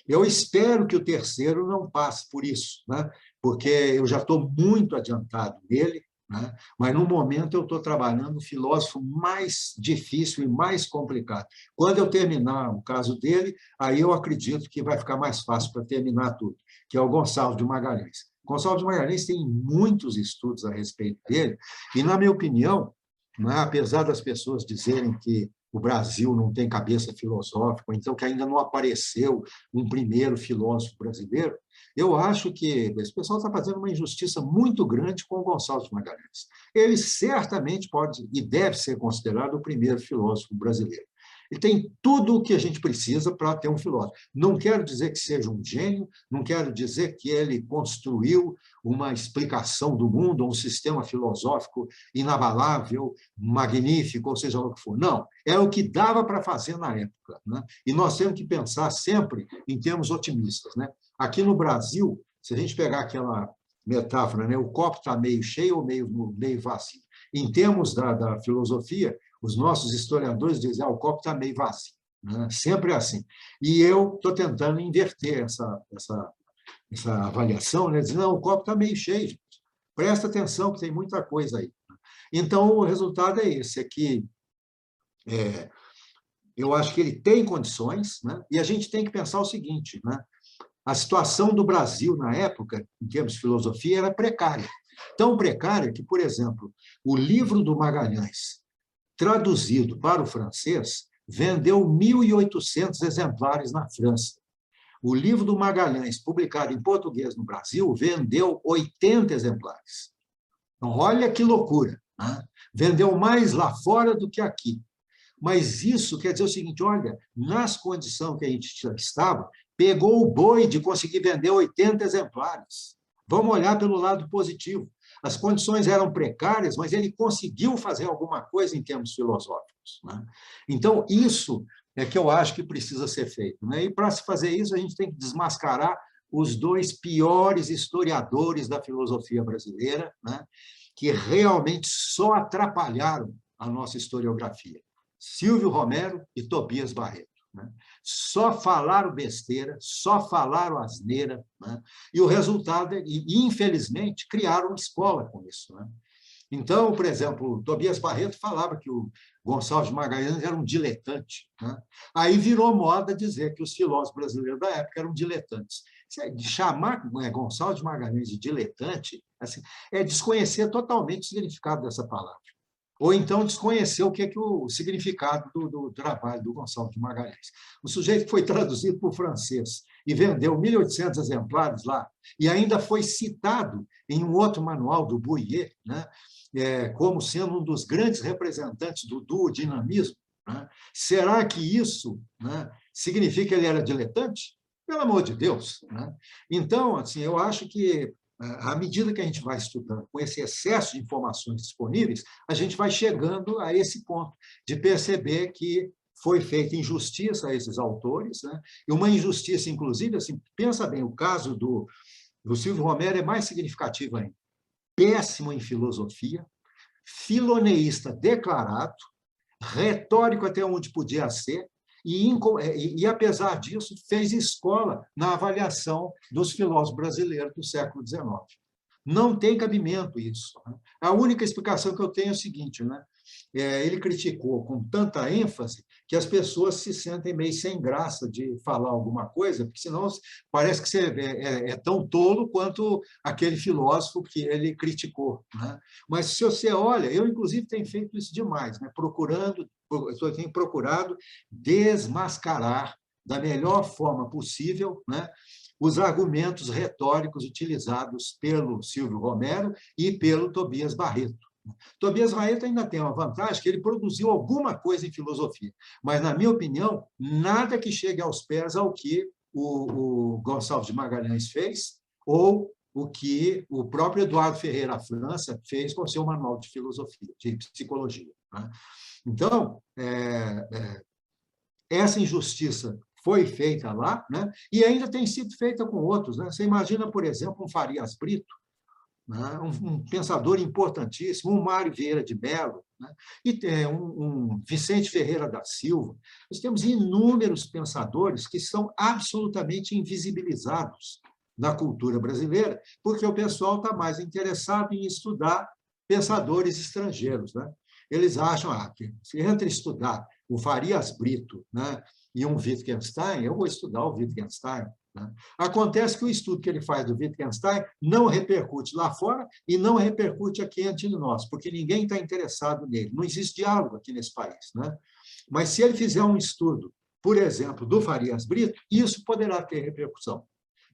Eu espero que o terceiro não passe por isso, né? Porque eu já estou muito adiantado nele, né? Mas, no momento, eu estou trabalhando o filósofo mais difícil e mais complicado. Quando eu terminar o caso dele, aí eu acredito que vai ficar mais fácil para terminar tudo, que é o Gonçalves de Magalhães. Gonçalves de Magalhães tem muitos estudos a respeito dele, e, na minha opinião, né, apesar das pessoas dizerem que o Brasil não tem cabeça filosófica, ou então que ainda não apareceu um primeiro filósofo brasileiro, eu acho que esse pessoal está fazendo uma injustiça muito grande com o Gonçalves de Magalhães. Ele certamente pode e deve ser considerado o primeiro filósofo brasileiro. Ele tem tudo o que a gente precisa para ter um filósofo. Não quero dizer que seja um gênio, não quero dizer que ele construiu uma explicação do mundo, ou um sistema filosófico inabalável, magnífico, ou seja lá o que for. Não, é o que dava para fazer na época. Né? E nós temos que pensar sempre em termos otimistas. Né? Aqui no Brasil, se a gente pegar aquela metáfora, né, o copo está meio cheio ou meio vazio. Em termos da filosofia, os nossos historiadores dizem que o copo está meio vazio. Né? Sempre é assim. E eu estou tentando inverter essa avaliação, né? Dizendo, não, o copo está meio cheio, gente. Presta atenção, que tem muita coisa aí. Então, o resultado é esse, é que eu acho que ele tem condições, né? E a gente tem que pensar o seguinte, né? A situação do Brasil, na época, em termos de filosofia, era precária. Tão precária que, por exemplo, o livro do Magalhães, traduzido para o francês, vendeu 1.800 exemplares na França. O livro do Magalhães, publicado em português no Brasil, vendeu 80 exemplares. Então, olha que loucura, né? Vendeu mais lá fora do que aqui. Mas isso quer dizer o seguinte, olha, nas condições que a gente estava, pegou o boi de conseguir vender 80 exemplares. Vamos olhar pelo lado positivo. As condições eram precárias, mas ele conseguiu fazer alguma coisa em termos filosóficos. Né? Então, isso é que eu acho que precisa ser feito. Né? E, para se fazer isso, a gente tem que desmascarar os dois piores historiadores da filosofia brasileira, né? Que realmente só atrapalharam a nossa historiografia. Silvio Romero e Tobias Barreto. Né? Só falaram besteira, só falaram asneira, né? E o resultado, infelizmente, criaram escola com isso. Né? Então, por exemplo, Tobias Barreto falava que o Gonçalves de Magalhães era um diletante. Né? Aí virou moda dizer que os filósofos brasileiros da época eram diletantes. De chamar Gonçalves de Magalhães de diletante assim, é desconhecer totalmente o significado dessa palavra. Ou então desconhecer o que é o significado do trabalho do Gonçalves de Magalhães. O sujeito foi traduzido para o francês e vendeu 1.800 exemplares lá, e ainda foi citado em um outro manual do Bouillet, né, como sendo um dos grandes representantes do duodinamismo. Né? Será que isso, né, significa que ele era diletante? Pelo amor de Deus. Né? Então, assim, eu acho que à medida que a gente vai estudando, com esse excesso de informações disponíveis, a gente vai chegando a esse ponto de perceber que foi feita injustiça a esses autores, né? E uma injustiça, inclusive, assim, pensa bem, o caso do Silvio Romero é mais significativo ainda. Péssimo em filosofia, filoneísta declarado, retórico até onde podia ser, e, apesar disso, fez escola na avaliação dos filósofos brasileiros do século XIX. Não tem cabimento isso. A única explicação que eu tenho é o seguinte, né? Ele criticou com tanta ênfase que as pessoas se sentem meio sem graça de falar alguma coisa, porque senão parece que você é tão tolo quanto aquele filósofo que ele criticou, né? Mas se você olha, eu inclusive tenho feito isso demais, né? Eu tenho procurado desmascarar da melhor forma possível, né, os argumentos retóricos utilizados pelo Silvio Romero e pelo Tobias Barreto. Tobias Barreto ainda tem uma vantagem, que ele produziu alguma coisa em filosofia, mas, na minha opinião, nada que chegue aos pés ao que o Gonçalves de Magalhães fez, ou o que o próprio Eduardo Ferreira França fez com seu manual de filosofia, de psicologia, né? Então, essa injustiça foi feita lá, né? E ainda tem sido feita com outros, né? Você imagina, por exemplo, um Farias Brito, né? Um pensador importantíssimo, um Mário Vieira de Mello, né? E tem um Vicente Ferreira da Silva. Nós temos inúmeros pensadores que são absolutamente invisibilizados na cultura brasileira, porque o pessoal está mais interessado em estudar pensadores estrangeiros, né? Eles acham que se entre estudar o Farias Brito, né, e um Wittgenstein, eu vou estudar o Wittgenstein, né? Acontece que o estudo que ele faz do Wittgenstein não repercute lá fora e não repercute aqui entre nós, porque ninguém está interessado nele. Não existe diálogo aqui nesse país, né? Mas se ele fizer um estudo, por exemplo, do Farias Brito, isso poderá ter repercussão,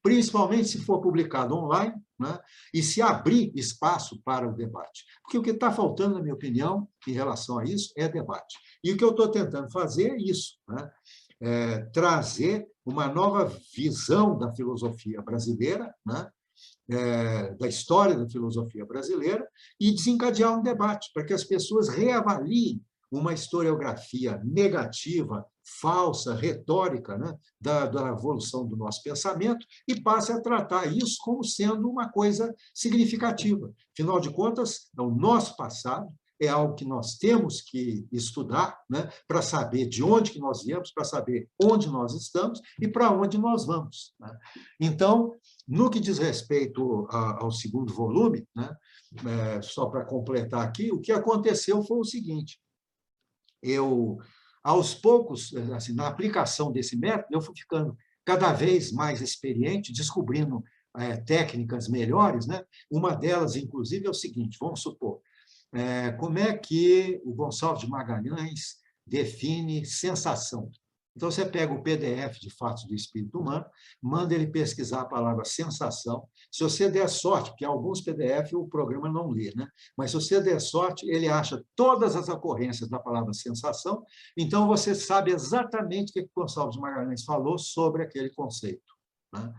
principalmente se for publicado online, né, e se abrir espaço para o debate. Porque o que está faltando, na minha opinião, em relação a isso, é debate. E o que eu estou tentando fazer é isso, né? Trazer uma nova visão da filosofia brasileira, né? Da história da filosofia brasileira, e desencadear um debate, para que as pessoas reavaliem uma historiografia negativa, falsa, retórica, né, da evolução do nosso pensamento, e passe a tratar isso como sendo uma coisa significativa. Afinal de contas, o nosso passado é algo que nós temos que estudar, né, para saber de onde que nós viemos, para saber onde nós estamos e para onde nós vamos, né? Então, no que diz respeito ao segundo volume, né, só para completar aqui, o que aconteceu foi o seguinte: aos poucos, assim, na aplicação desse método, eu fui ficando cada vez mais experiente, descobrindo técnicas melhores, né? Uma delas, inclusive, é o seguinte: vamos supor, como é que o Gonçalves de Magalhães define sensação? Então, você pega o PDF de Fatos do Espírito Humano, manda ele pesquisar a palavra sensação. Se você der sorte, porque alguns PDF o programa não lê, né? Mas se você der sorte, ele acha todas as ocorrências da palavra sensação, então você sabe exatamente o que o Gonçalves de Magalhães falou sobre aquele conceito, né?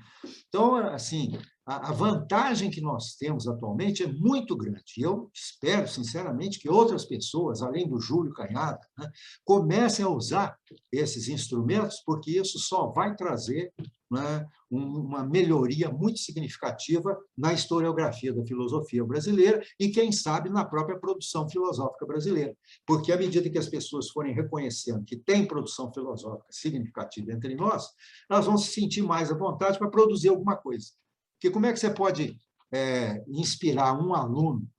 Então, assim, a vantagem que nós temos atualmente é muito grande. E eu espero, sinceramente, que outras pessoas, além do Júlio Canhada, né, comecem a usar esses instrumentos, porque isso só vai trazer, né, uma melhoria muito significativa na historiografia da filosofia brasileira e, quem sabe, na própria produção filosófica brasileira. Porque, à medida que as pessoas forem reconhecendo que tem produção filosófica significativa entre nós, elas vão se sentir mais à vontade para produzir alguma coisa. Porque como é que você pode inspirar um aluno,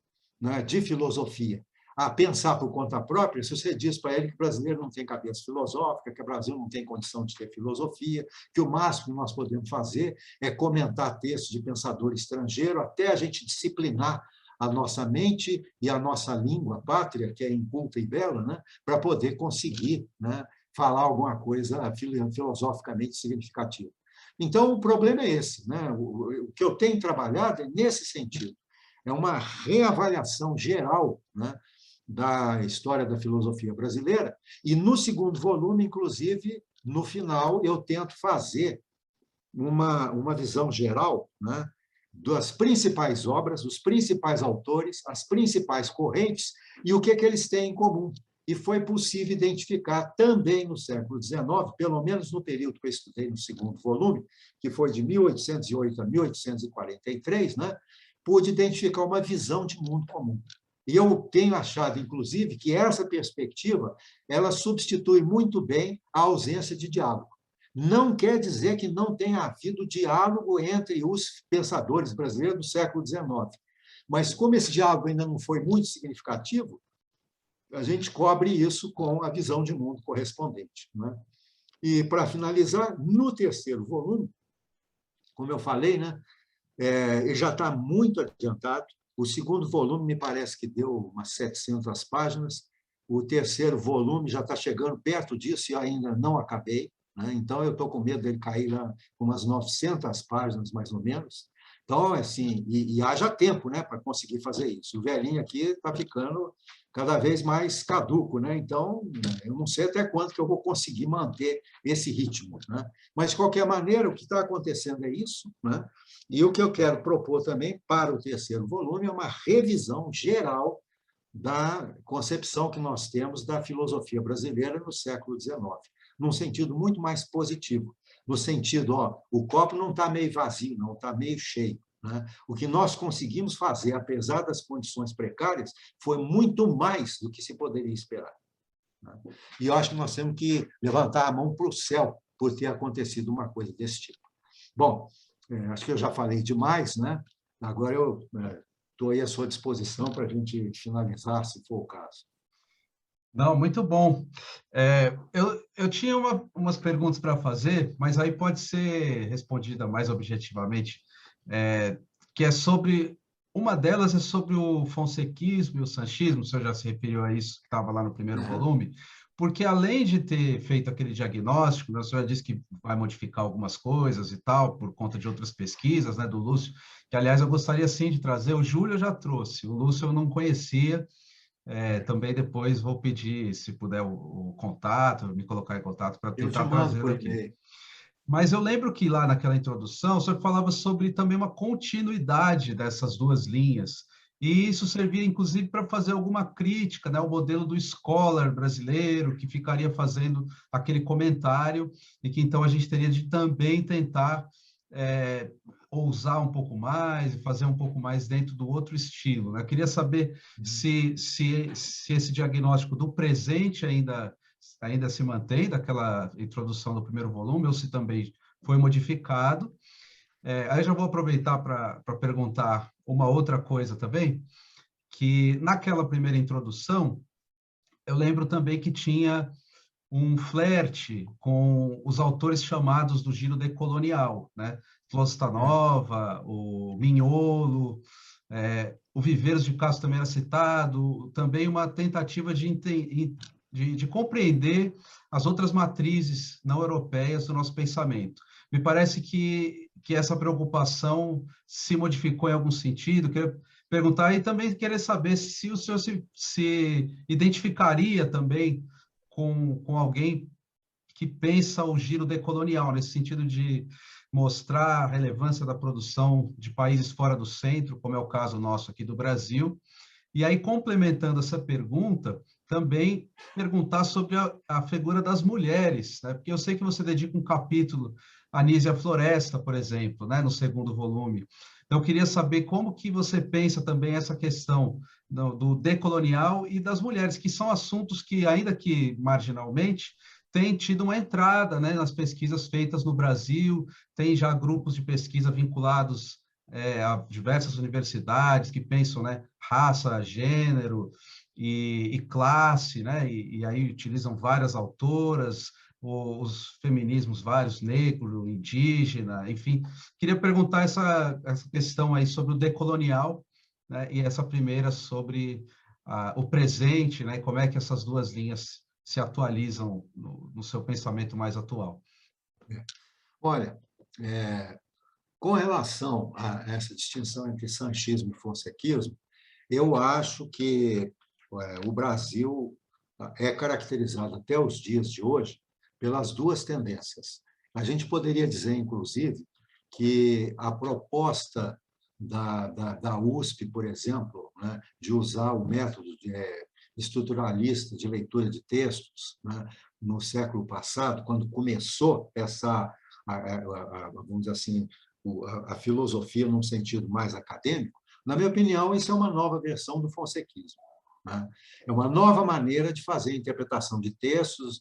né, de filosofia a pensar por conta própria, se você diz para ele que o brasileiro não tem cabeça filosófica, que o Brasil não tem condição de ter filosofia, que o máximo que nós podemos fazer é comentar textos de pensador estrangeiro, até a gente disciplinar a nossa mente e a nossa língua pátria, que é inculta e bela, né, para poder conseguir, né, falar alguma coisa filosoficamente significativa. Então, o problema é esse, né? O que eu tenho trabalhado é nesse sentido. É uma reavaliação geral, né, da história da filosofia brasileira, e no segundo volume, inclusive, no final, eu tento fazer uma visão geral, né, das principais obras, os principais autores, as principais correntes e o que eles têm em comum. E foi possível identificar também no século XIX, pelo menos no período que eu estudei no segundo volume, que foi de 1808 a 1843, né? Pude identificar uma visão de mundo comum. E eu tenho achado, inclusive, que essa perspectiva ela substitui muito bem a ausência de diálogo. Não quer dizer que não tenha havido diálogo entre os pensadores brasileiros do século XIX, mas como esse diálogo ainda não foi muito significativo, a gente cobre isso com a visão de mundo correspondente, né? E, para finalizar, no terceiro volume, como eu falei, né, ele já está muito adiantado. O segundo volume me parece que deu umas 700 páginas. O terceiro volume já está chegando perto disso e ainda não acabei, né? Então, eu estou com medo dele cair lá com umas 900 páginas, mais ou menos. Então, assim, e haja tempo, né, para conseguir fazer isso. O velhinho aqui está ficando cada vez mais caduco, né? Então, eu não sei até quanto que eu vou conseguir manter esse ritmo, né? Mas, de qualquer maneira, o que está acontecendo é isso, né? E o que eu quero propor também para o terceiro volume é uma revisão geral da concepção que nós temos da filosofia brasileira no século XIX, num sentido muito mais positivo, no sentido, o copo não está meio vazio, não está meio cheio, né? O que nós conseguimos fazer, apesar das condições precárias, foi muito mais do que se poderia esperar, né? E eu acho que nós temos que levantar a mão para o céu por ter acontecido uma coisa desse tipo. Bom, acho que eu já falei demais, né? Agora eu estou aí à sua disposição para a gente finalizar, se for o caso. Não, muito bom. Eu tinha umas perguntas para fazer, mas aí pode ser respondida mais objetivamente, que é sobre... Uma delas é sobre o fonsequismo e o sanchismo, o senhor já se referiu a isso, que estava lá no primeiro volume, porque além de ter feito aquele diagnóstico, né, o senhor disse que vai modificar algumas coisas e tal, por conta de outras pesquisas, né, do Lúcio, que, aliás, eu gostaria, sim, de trazer. O Júlio eu já trouxe, o Lúcio eu não conhecia. Também depois vou pedir, se puder, o contato, me colocar em contato para Eu te tentar mando trazê-lo por aqui. e-mail. Mas eu lembro que lá naquela introdução, o senhor falava sobre também uma continuidade dessas duas linhas, e isso servia, inclusive, para fazer alguma crítica, né, ao modelo do scholar brasileiro, que ficaria fazendo aquele comentário, e que então a gente teria de também tentar ousar um pouco mais, e fazer um pouco mais dentro do outro estilo, né? Eu queria saber se esse diagnóstico do presente ainda se mantém daquela introdução do primeiro volume, ou se também foi modificado. Aí já vou aproveitar para perguntar uma outra coisa também, que naquela primeira introdução, eu lembro também que tinha um flerte com os autores chamados do giro decolonial, né? Flostanova, o Mignolo, o Viveiros de Castro também era citado, também uma tentativa de compreender as outras matrizes não europeias do nosso pensamento. Me parece que essa preocupação se modificou em algum sentido. Queria perguntar e também querer saber se o senhor se identificaria também com alguém que pensa o giro decolonial, nesse sentido de mostrar a relevância da produção de países fora do centro, como é o caso nosso aqui do Brasil. E aí, complementando essa pergunta, também perguntar sobre a figura das mulheres, né? Porque eu sei que você dedica um capítulo à Anísia Floresta, por exemplo, né? No segundo volume. Então, eu queria saber como que você pensa também essa questão do decolonial e das mulheres, que são assuntos que, ainda que marginalmente, têm tido uma entrada, né, nas pesquisas feitas no Brasil, tem já grupos de pesquisa vinculados a diversas universidades que pensam, né, raça, gênero e classe, né, e aí utilizam várias autoras, os feminismos vários, negro, indígena, enfim. Queria perguntar essa questão aí sobre o decolonial, né, e essa primeira sobre o presente, né, e como é que essas duas linhas se atualizam no seu pensamento mais atual. Olha, com relação a essa distinção entre sanchismo e fonsequismo, eu acho que o Brasil é caracterizado até os dias de hoje pelas duas tendências. A gente poderia dizer, inclusive, que a proposta da USP, por exemplo, né, de usar o método estruturalista de leitura de textos, né, no século passado, quando começou vamos dizer assim, a filosofia num sentido mais acadêmico. Na minha opinião, isso é uma nova versão do fonsequismo, né? É uma nova maneira de fazer interpretação de textos,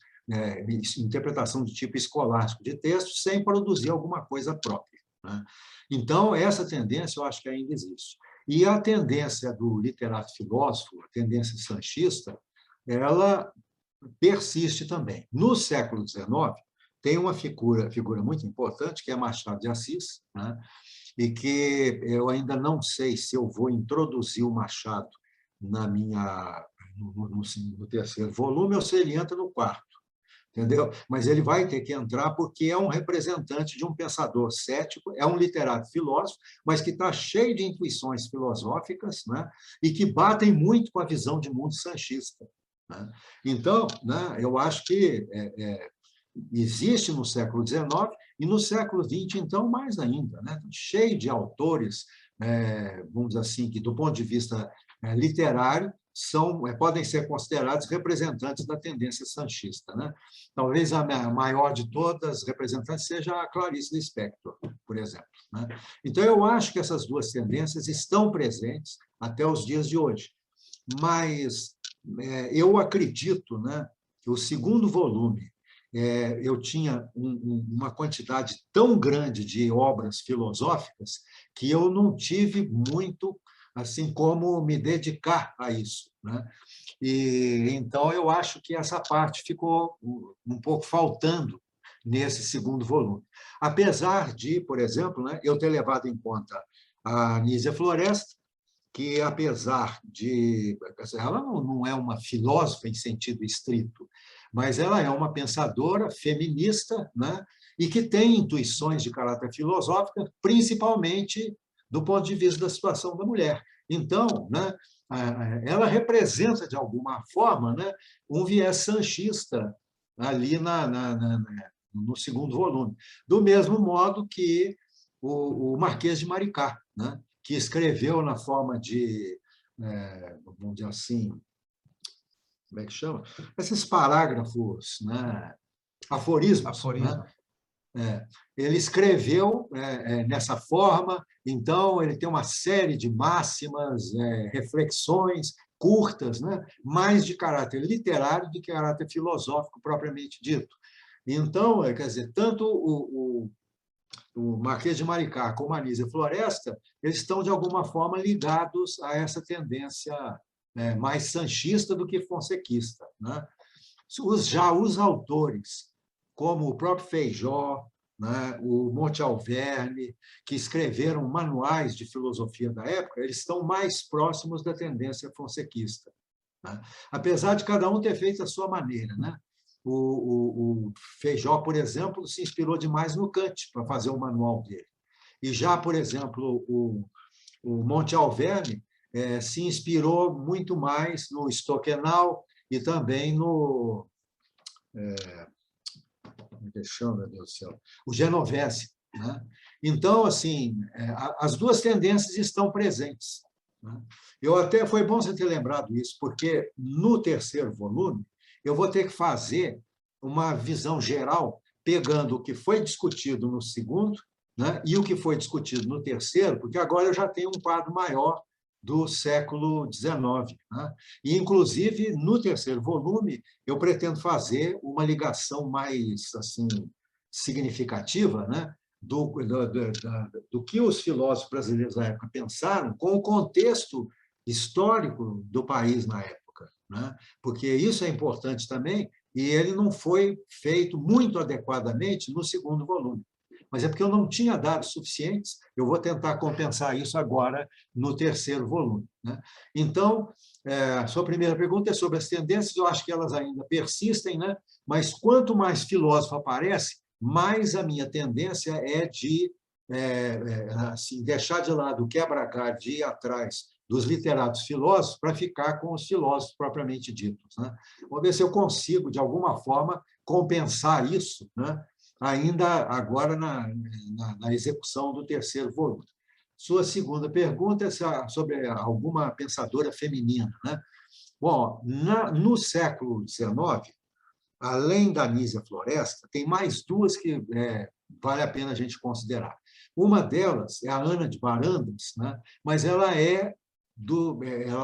interpretação de tipo escolástico de textos, sem produzir alguma coisa própria, né? Então, essa tendência eu acho que ainda existe. E a tendência do literato filósofo, a tendência sanchista, ela persiste também. No século XIX, tem uma figura muito importante, que é Machado de Assis, né? E que eu ainda não sei se eu vou introduzir o Machado no terceiro volume ou se ele entra no quarto, entendeu? Mas ele vai ter que entrar porque é um representante de um pensador cético, é um literato filósofo, mas que está cheio de intuições filosóficas, né? E que batem muito com a visão de mundo sanchista, né? Então, né, eu acho que existe no século XIX e no século XX, então, mais ainda, né? Cheio de autores, vamos dizer assim, que, do ponto de vista literário, podem ser considerados representantes da tendência sanchista, né? Talvez a maior de todas as representantes seja a Clarice Lispector, por exemplo, né? Então, eu acho que essas duas tendências estão presentes até os dias de hoje. Mas eu acredito, né, que o segundo volume, eu tinha uma quantidade tão grande de obras filosóficas que eu não tive muito assim como me dedicar a isso, né? E então eu acho que essa parte ficou um pouco faltando nesse segundo volume. Apesar de, por exemplo, né, eu ter levado em conta a Anísia Floresta, que, apesar de... Ela não é uma filósofa em sentido estrito, mas ela é uma pensadora feminista, né? E que tem intuições de caráter filosófico, principalmente do ponto de vista da situação da mulher. Então, né, ela representa, de alguma forma, né, um viés sanchista ali no segundo volume, do mesmo modo que o Marquês de Maricá, né, que escreveu na forma de, vamos dizer assim, como é que chama? Esses parágrafos, né, aforismos, Aforismo. né? Ele escreveu nessa forma, então ele tem uma série de máximas, reflexões curtas, né, mais de caráter literário do que caráter filosófico propriamente dito. Então, quer dizer, tanto o Marquês de Maricá como a Anísia Floresta, eles estão, de alguma forma, ligados a essa tendência mais sanchista do que fonsequista, né? Já os autores, como o próprio Feijó, né, o Monte Alverne, que escreveram manuais de filosofia da época, eles estão mais próximos da tendência fonsequista, né? Apesar de cada um ter feito a sua maneira, né? O Feijó, por exemplo, se inspirou demais no Kant para fazer o manual dele. E já, por exemplo, o Monte Alverne se inspirou muito mais no Stokenau e também no... como é que chama, meu Deus do céu? O Genovese, né? Então, assim, as duas tendências estão presentes, né? Foi bom você ter lembrado isso, porque no terceiro volume eu vou ter que fazer uma visão geral, pegando o que foi discutido no segundo, né, e o que foi discutido no terceiro, porque agora eu já tenho um quadro maior do século XIX, né? E, inclusive, no terceiro volume, eu pretendo fazer uma ligação mais assim significativa, né, do que os filósofos brasileiros da época pensaram com o contexto histórico do país na época, né? Porque isso é importante também, e ele não foi feito muito adequadamente no segundo volume. Mas é porque eu não tinha dados suficientes, eu vou tentar compensar isso agora no terceiro volume, né? Então, a sua primeira pergunta é sobre as tendências, eu acho que elas ainda persistem, né? Mas quanto mais filósofo aparece, mais a minha tendência é de assim, deixar de lado o quebra-galho, de ir atrás dos literatos filósofos para ficar com os filósofos propriamente ditos, né? Vamos ver se eu consigo, de alguma forma, compensar isso, né, ainda agora na execução do terceiro volume. Sua segunda pergunta é sobre alguma pensadora feminina, né? Bom, no século XIX, além da Anísia Floresta, tem mais duas que vale a pena a gente considerar. Uma delas é a Ana de Barandas, né? Mas ela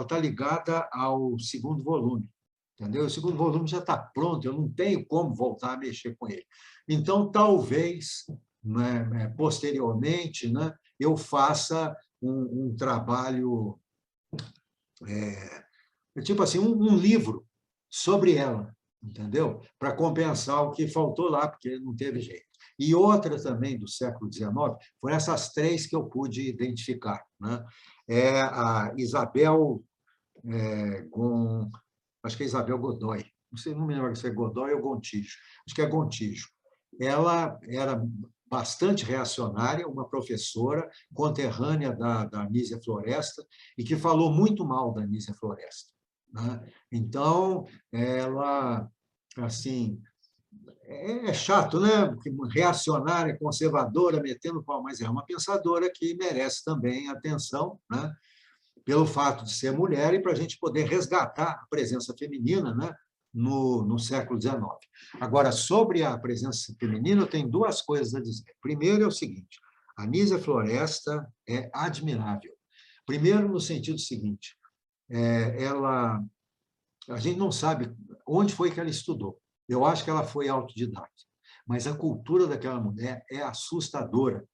está ligada ao segundo volume, entendeu? O segundo volume já está pronto, eu não tenho como voltar a mexer com ele. Então, talvez, né, posteriormente, né, eu faça um trabalho, tipo assim, um livro sobre ela, entendeu? Para compensar o que faltou lá, porque não teve jeito. E outra também do século XIX, foram essas três que eu pude identificar, né? É a Isabel, acho que é Isabel Godoy, não sei, não me lembro se é Godoy ou Gontijo, acho que é Gontijo. Ela era bastante reacionária, uma professora conterrânea da Anísia Floresta, e que falou muito mal da Anísia Floresta, né? Então, ela, assim, é chato, né? Porque reacionária, conservadora, metendo pau, mas é uma pensadora que merece também atenção, né? Pelo fato de ser mulher e para a gente poder resgatar a presença feminina, né? No século XIX. Agora, sobre a presença feminina, eu tenho duas coisas a dizer. Primeiro é o seguinte, a Anísia Floresta é admirável. Primeiro, no sentido seguinte, a gente não sabe onde foi que ela estudou. Eu acho que ela foi autodidata, mas a cultura daquela mulher é assustadora,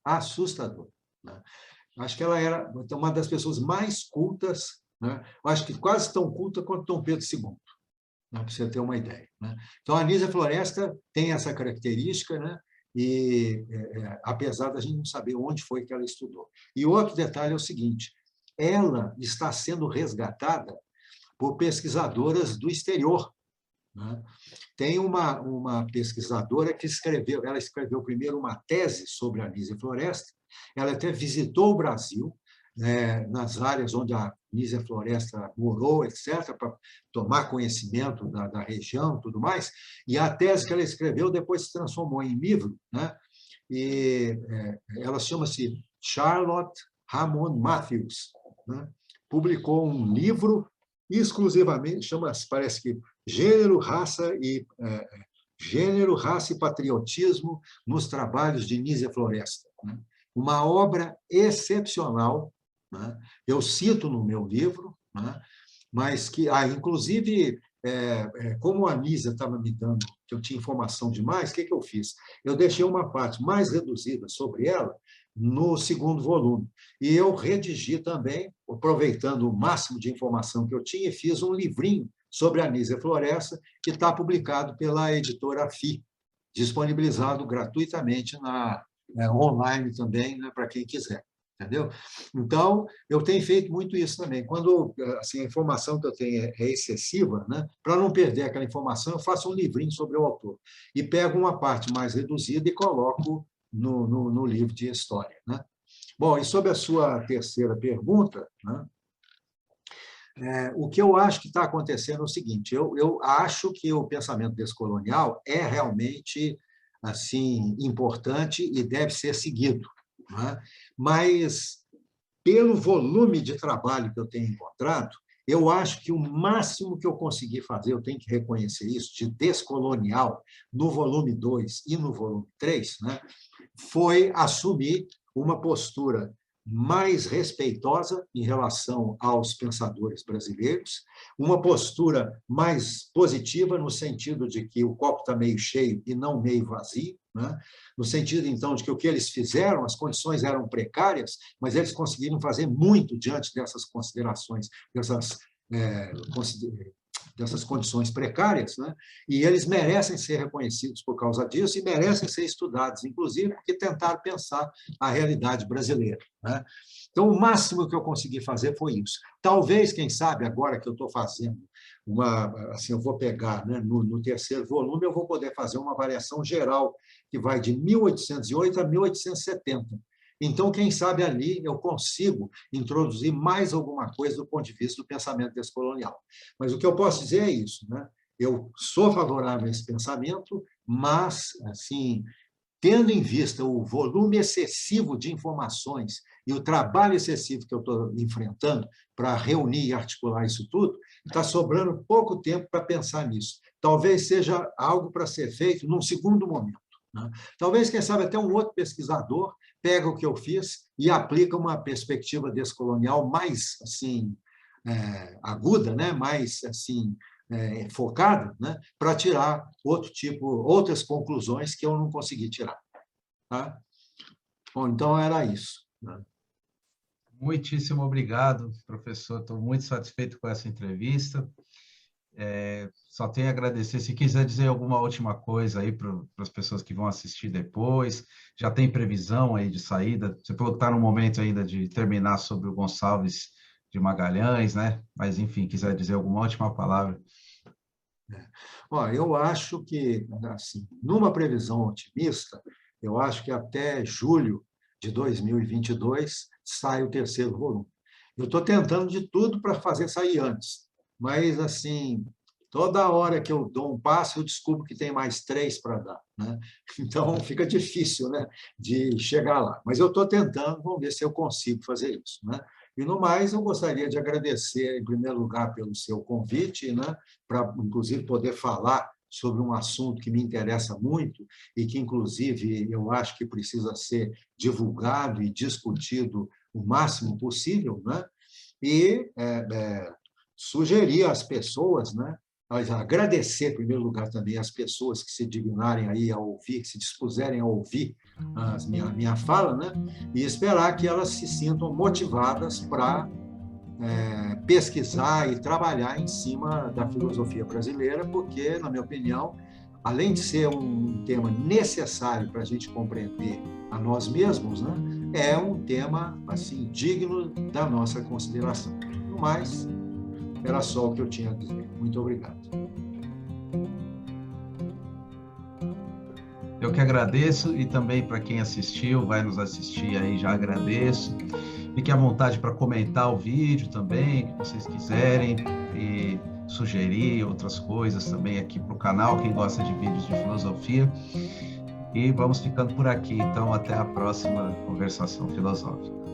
assustadora, né? Acho que ela era uma das pessoas mais cultas, né? Acho que quase tão culta quanto Dom Pedro II, né? Para você ter uma ideia, né? Então, a Anísia Floresta tem essa característica, né? E apesar da gente não saber onde foi que ela estudou. E outro detalhe é o seguinte, ela está sendo resgatada por pesquisadoras do exterior, né? Tem uma pesquisadora que ela escreveu primeiro uma tese sobre a Anísia Floresta, ela até visitou o Brasil, nas áreas onde a Anísia Floresta morou, etc., para tomar conhecimento da região e tudo mais, e a tese que ela escreveu depois se transformou em livro, né? E ela chama-se Charlotte Ramon Matthews, né? Publicou um livro exclusivamente, parece que Gênero, Raça e Patriotismo nos Trabalhos de Anísia Floresta, né? Uma obra excepcional, né? Eu cito no meu livro, né? Mas que, inclusive, como a Anísia estava me dando, que eu tinha informação demais, o que eu fiz? Eu deixei uma parte mais reduzida sobre ela no segundo volume. E eu redigi também, aproveitando o máximo de informação que eu tinha, e fiz um livrinho sobre a Anísia Floresta, que está publicado pela editora FI, disponibilizado gratuitamente online também, né, para quem quiser. Entendeu? Então, eu tenho feito muito isso também. Quando assim, a informação que eu tenho é excessiva, né, para não perder aquela informação, eu faço um livrinho sobre o autor. E pego uma parte mais reduzida e coloco no livro de história, né? Bom, e sobre a sua terceira pergunta, né, o que eu acho que está acontecendo é o seguinte, eu acho que o pensamento descolonial é realmente assim importante e deve ser seguido, né? Mas, pelo volume de trabalho que eu tenho encontrado, eu acho que o máximo que eu consegui fazer, eu tenho que reconhecer isso, de descolonial, no volume 2 e no volume 3, né, foi assumir uma postura mais respeitosa em relação aos pensadores brasileiros, uma postura mais positiva, no sentido de que o copo está meio cheio e não meio vazio, né? No sentido, então, de que o que eles fizeram, as condições eram precárias, mas eles conseguiram fazer muito diante dessas considerações, dessas condições precárias, né? E eles merecem ser reconhecidos por causa disso e merecem ser estudados, inclusive porque tentaram pensar a realidade brasileira, né? Então, o máximo que eu consegui fazer foi isso. Talvez, quem sabe, agora que eu estou fazendo assim, eu vou pegar, né, no terceiro volume, eu vou poder fazer uma avaliação geral que vai de 1808 a 1870. Então, quem sabe ali eu consigo introduzir mais alguma coisa do ponto de vista do pensamento descolonial. Mas o que eu posso dizer é isso, né? Eu sou favorável a esse pensamento, mas, assim, tendo em vista o volume excessivo de informações e o trabalho excessivo que eu estou enfrentando para reunir e articular isso tudo, está sobrando pouco tempo para pensar nisso. Talvez seja algo para ser feito num segundo momento, né? Talvez, quem sabe, até um outro pesquisador pega o que eu fiz e aplica uma perspectiva descolonial mais assim, aguda, né? Mais assim, focada, né? Para tirar outras conclusões que eu não consegui tirar. Tá? Bom, então era isso, né? Muitíssimo obrigado, professor. Estou muito satisfeito com essa entrevista. Só tenho a agradecer. Se quiser dizer alguma última coisa aí para as pessoas que vão assistir depois, já tem previsão aí de saída? Você falou que está no momento ainda de terminar sobre o Gonçalves de Magalhães, né? Mas, enfim, quiser dizer alguma última palavra. Eu acho que, assim, numa previsão otimista, eu acho que até julho de 2022 sai o terceiro volume. Eu estou tentando de tudo para fazer sair antes, mas, assim, toda hora que eu dou um passo, eu descubro que tem mais 3 para dar, né? Então, fica difícil, né, de chegar lá. Mas eu estou tentando, vamos ver se eu consigo fazer isso, né? E, no mais, eu gostaria de agradecer, em primeiro lugar, pelo seu convite, né, para, inclusive, poder falar sobre um assunto que me interessa muito e que, inclusive, eu acho que precisa ser divulgado e discutido o máximo possível, né? E sugerir às pessoas, né, agradecer, em primeiro lugar, também às pessoas que se dignarem aí a ouvir, que se dispuserem a ouvir minha fala, né, e esperar que elas se sintam motivadas para pesquisar e trabalhar em cima da filosofia brasileira, porque, na minha opinião, além de ser um tema necessário para a gente compreender a nós mesmos, né, é um tema assim digno da nossa consideração. No mais, era só o que eu tinha a dizer. Muito obrigado. Eu que agradeço, e também para quem assistiu, vai nos assistir aí, já agradeço. Fique à vontade para comentar o vídeo também, que vocês quiserem, e sugerir outras coisas também aqui para o canal, quem gosta de vídeos de filosofia. E vamos ficando por aqui, então até a próxima conversação filosófica.